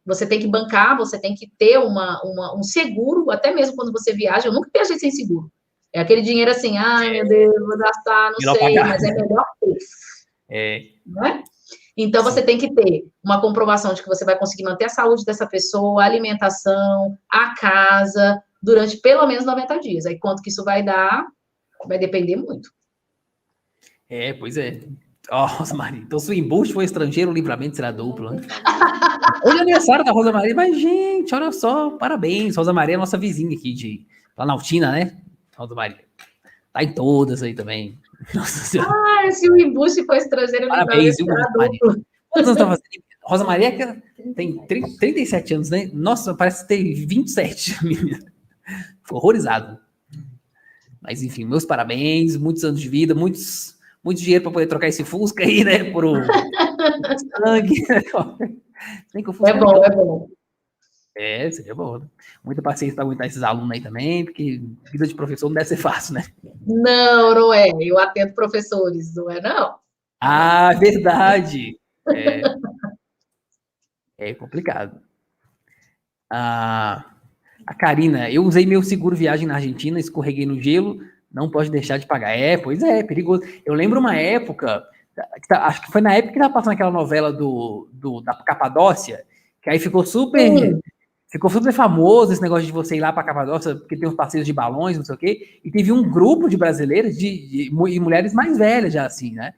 Você tem que bancar, você tem que ter um seguro, até mesmo quando você viaja. Eu nunca viajei sem seguro. É aquele dinheiro assim, ai meu Deus, vou gastar, não sei, pagar. Mas é melhor ter. Né? Então, você tem que ter uma comprovação de que você vai conseguir manter a saúde dessa pessoa, a alimentação, a casa, durante pelo menos 90 dias. Aí, quanto que isso vai dar, vai depender muito. Pois é. Nossa, Maria. Então, se o embuste for estrangeiro, o livramento será duplo, né? Hoje é aniversário da Rosa Maria, mas, gente, olha só, parabéns. Rosa Maria é nossa vizinha aqui de Planaltina, né? Rosa Maria. Tá em todas aí também. Nossa Senhora. Se o embuste for estrangeiro, parabéns, viu, Rosa Maria? Quantos anos tá fazendo? Rosa Maria tem 37 anos, né? Nossa, parece que tem 27. Fico horrorizado. Mas, enfim, meus parabéns, muitos anos de vida, muito dinheiro para poder trocar esse Fusca aí, né? Por sangue. É bom. Seria bom. Né? Muita paciência para aguentar esses alunos aí também, porque vida de professor não deve ser fácil, né? Não é. Eu atendo professores, não é não? Ah, verdade. É complicado. A Karina, eu usei meu seguro viagem na Argentina, escorreguei no gelo, não pode deixar de pagar. Pois é, perigoso. Eu lembro uma época, acho que foi na época que estava passando aquela novela da Capadócia, que aí ficou super famoso esse negócio de você ir lá para Capadócia, porque tem uns passeios de balões, não sei o quê, e teve um grupo de brasileiras e mulheres mais velhas já, assim, né?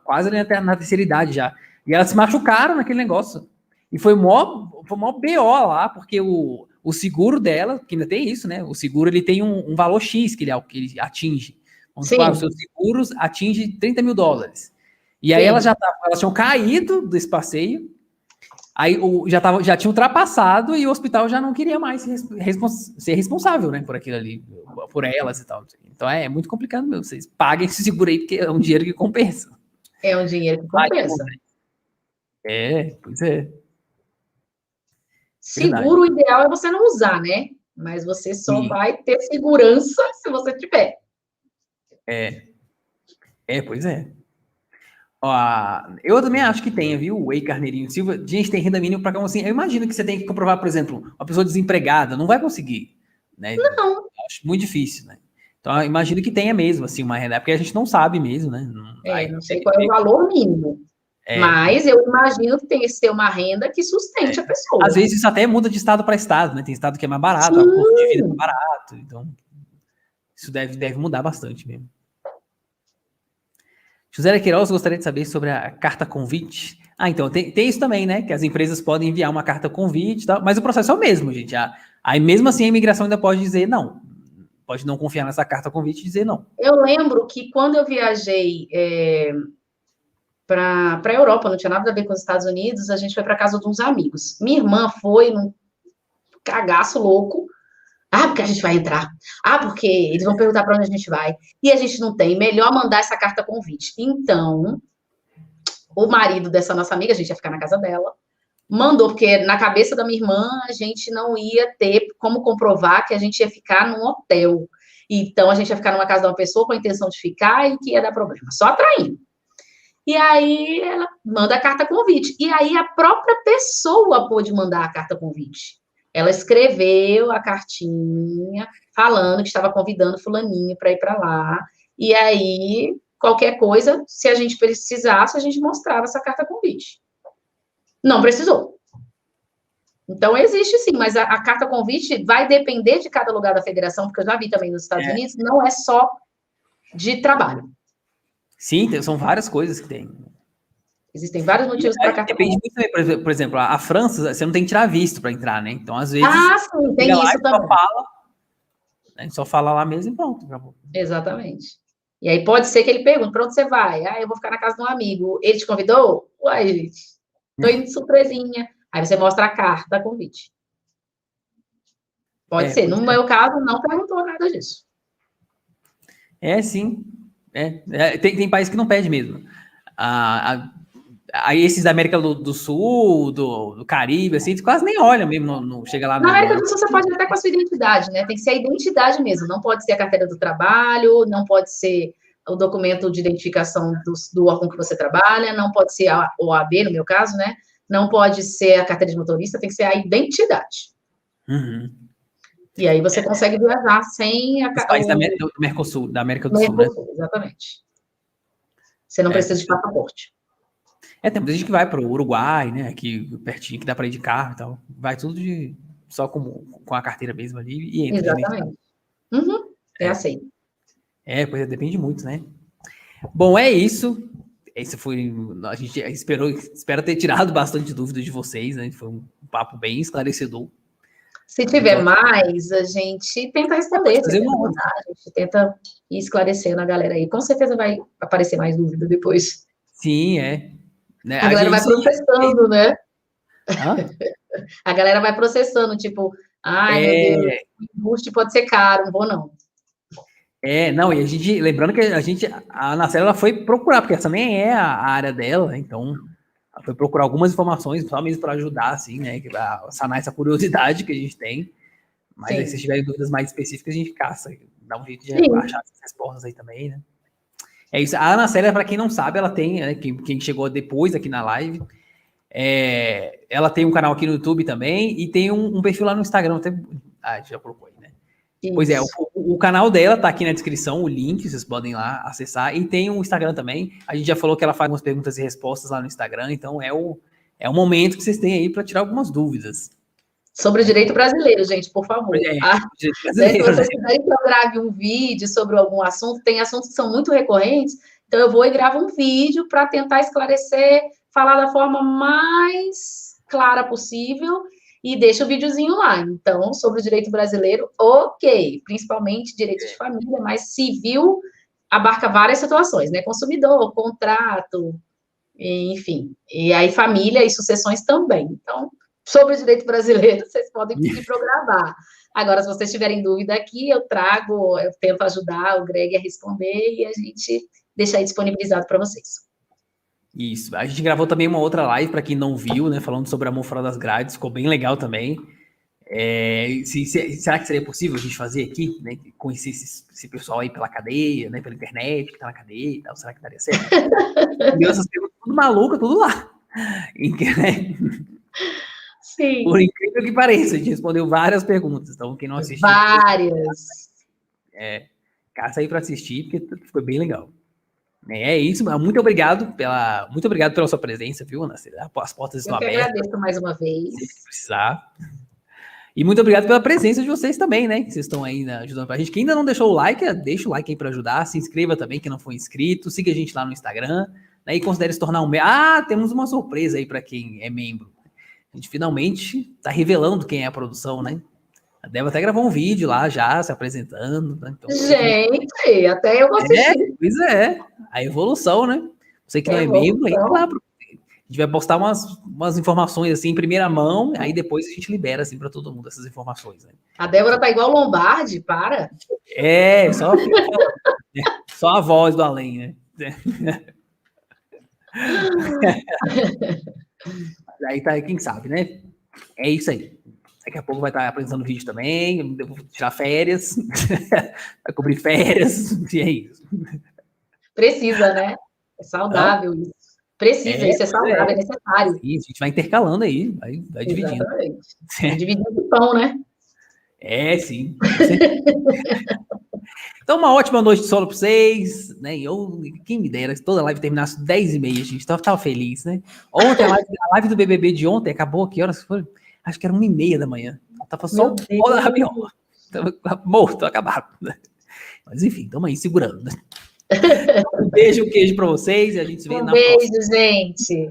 Quase na terceira idade já. E elas se machucaram naquele negócio. E foi mó BO lá, porque o seguro dela, que ainda tem isso, né? O seguro, ele tem um valor X que ele atinge. Vamos supor, os seus seguros atingem $30 mil. E aí elas tinham caído desse passeio, aí já tinha ultrapassado e o hospital já não queria mais ser responsável, né, por aquilo ali, por elas e tal. Então é muito complicado mesmo. Vocês paguem esse seguro aí, porque é um dinheiro que compensa. É um dinheiro que compensa. Pois é. Seguro, o ideal é você não usar, né? Mas você só vai ter segurança se você tiver. Pois é. Eu também acho que tem, viu? O Ei Carneirinho Silva. Gente, tem renda mínima para como assim? Eu imagino que você tem que comprovar, por exemplo, uma pessoa desempregada não vai conseguir, né? Não. Eu acho muito difícil, né? Então, eu imagino que tenha mesmo, assim, uma renda, porque a gente não sabe mesmo, né? Não sei qual é o valor mínimo. Mas eu imagino que tem que ser uma renda que sustente a pessoa. Às vezes isso até muda de estado para estado, né? Tem estado que é mais barato, o custo de vida é mais barato. Então, isso deve mudar bastante mesmo. José Queiroz gostaria de saber sobre a carta convite. Então, tem isso também, né? Que as empresas podem enviar uma carta convite e tal, mas o processo é o mesmo, gente. Aí, mesmo assim, a imigração ainda pode dizer não. Pode não confiar nessa carta convite e dizer não. Eu lembro que quando eu viajei para a Europa, não tinha nada a ver com os Estados Unidos, a gente foi para casa de uns amigos. Minha irmã foi num cagaço louco. Porque a gente vai entrar. Porque eles vão perguntar para onde a gente vai. E a gente não tem. Melhor mandar essa carta convite. Então, o marido dessa nossa amiga, a gente ia ficar na casa dela, mandou, porque na cabeça da minha irmã, a gente não ia ter como comprovar que a gente ia ficar num hotel. Então, a gente ia ficar numa casa de uma pessoa com a intenção de ficar e que ia dar problema. Só atraindo. E aí, ela manda a carta convite. E aí, a própria pessoa pôde mandar a carta convite. Ela escreveu a cartinha falando que estava convidando fulaninho para ir para lá. E aí, qualquer coisa, se a gente precisasse, a gente mostrava essa carta convite. Não precisou. Então, existe sim, mas a carta convite vai depender de cada lugar da federação, porque eu já vi também nos Estados Unidos, não é só de trabalho. Sim, são várias coisas que tem. Existem vários motivos para carta convite. Depende muito, por exemplo, a França, você não tem que tirar visto para entrar, né? Então, às vezes... sim, tem isso também. A gente só fala lá mesmo e pronto, acabou. Exatamente. E aí pode ser que ele pergunte, para onde você vai? Eu vou ficar na casa de um amigo. Ele te convidou? Uai, gente, tô indo de surpresinha. Aí você mostra a carta convite. Pode ser. No meu caso, não perguntou nada disso. Sim. Tem país que não pede mesmo. Aí esses da América do Sul, do Caribe, assim, quase nem olham mesmo, chega lá. Na América do Sul, você pode ir até com a sua identidade, né? Tem que ser a identidade mesmo. Não pode ser a carteira do trabalho, não pode ser o documento de identificação do órgão que você trabalha, não pode ser a OAB, no meu caso, né? Não pode ser a carteira de motorista, tem que ser a identidade. Uhum. E aí você consegue viajar sem Os países do Mercosul, da América do Sul, né? Exatamente. Você não precisa de passaporte. Tem muita gente que vai para o Uruguai, né? Aqui pertinho, que dá para ir de carro e tal. Vai tudo só com a carteira mesmo ali e entra. Exatamente. Assim. Pois depende muito, né? Bom, é isso. Esse foi... A gente espera ter tirado bastante dúvidas de vocês, né? Foi um papo bem esclarecedor. Se tiver mais, a gente tenta responder. A gente tenta ir esclarecendo a galera aí. Com certeza vai aparecer mais dúvida depois. Sim, Né? A galera vai processando, né? A galera vai processando, tipo, meu Deus, o embuste pode ser caro, não vou não. Não, e a gente, lembrando que a Anaceli, ela foi procurar, porque essa nem é a área dela, então ela foi procurar algumas informações, só mesmo para ajudar, assim, né, a sanar essa curiosidade que a gente tem, mas aí, se tiverem dúvidas mais específicas, a gente caça, dá um jeito de achar essas respostas aí também, né. É isso, a Anaceli, para quem não sabe, ela tem, né, quem chegou depois aqui na live, ela tem um canal aqui no YouTube também, e tem um perfil lá no Instagram, a gente já colocou aí, né. Isso. Pois o canal dela tá aqui na descrição, o link, vocês podem lá acessar, e tem um Instagram também, a gente já falou que ela faz umas perguntas e respostas lá no Instagram, então é o momento que vocês têm aí para tirar algumas dúvidas. Sobre o direito brasileiro, gente, por favor. Se vocês quiserem que eu grave um vídeo sobre algum assunto, tem assuntos que são muito recorrentes, então eu vou e gravo um vídeo para tentar esclarecer, falar da forma mais clara possível, e deixa o videozinho lá. Então, sobre o direito brasileiro, ok. Principalmente direito de família, mas civil abarca várias situações, né? Consumidor, contrato, enfim. E aí, família e sucessões também. Então, sobre o direito brasileiro, vocês podem pedir para eu gravar. Agora, se vocês tiverem dúvida aqui, eu tento ajudar o Greg a responder e a gente deixa aí disponibilizado para vocês. Isso. A gente gravou também uma outra live, para quem não viu, né? Falando sobre Amor Fora das Grades, ficou bem legal também. Será que seria possível a gente fazer aqui, né? Conhecer esse pessoal aí pela cadeia, né? Pela internet, que tá na cadeia e tal. Será que daria certo? Deu essas perguntas tudo maluca, tudo lá. Sim. Por incrível que pareça, a gente respondeu várias perguntas. Então, quem não assistiu... Várias. Caça aí para assistir, porque ficou bem legal. É isso, muito obrigado pela sua presença, viu, Ana? As portas estão abertas. Eu que agradeço mais uma vez. Se precisar. E muito obrigado pela presença de vocês também, né? Que vocês estão aí ajudando pra gente. Quem ainda não deixou o like, deixa o like aí para ajudar. Se inscreva também, quem não for inscrito. Siga a gente lá no Instagram. Né, e considere se tornar um membro. Temos uma surpresa aí para quem é membro. A gente finalmente está revelando quem é a produção, né? Deve até gravar um vídeo lá já, se apresentando. Né? Então, gente, até eu vou assistir. Pois a evolução, né? Você que não é membro, entra lá. A gente vai postar umas informações assim em primeira mão, aí depois a gente libera assim para todo mundo essas informações. Né? A Débora tá igual Lombardi, para. Só a voz do além, né? Aí tá, quem sabe, né? É isso aí. Daqui a pouco vai estar apresentando vídeo também, eu vou tirar férias, vai cobrir férias, e é isso. Precisa, né? É saudável isso. Precisa, isso é saudável, é necessário. Sim, a gente vai intercalando aí, vai dividindo. Exatamente. Dividindo o pão, né? Sim. Então, uma ótima noite de sono para vocês, né? Quem me dera, se toda a live terminasse 10h30, gente. Tava feliz, né? Ontem, a live do BBB de ontem acabou, que horas foi? Acho que era 1h30 da manhã. Tava só o pó da rabiola. Tava morto, acabado. Né? Mas enfim, estamos aí segurando. Um beijo, queijo para vocês e a gente se vê na próxima. Um beijo, gente.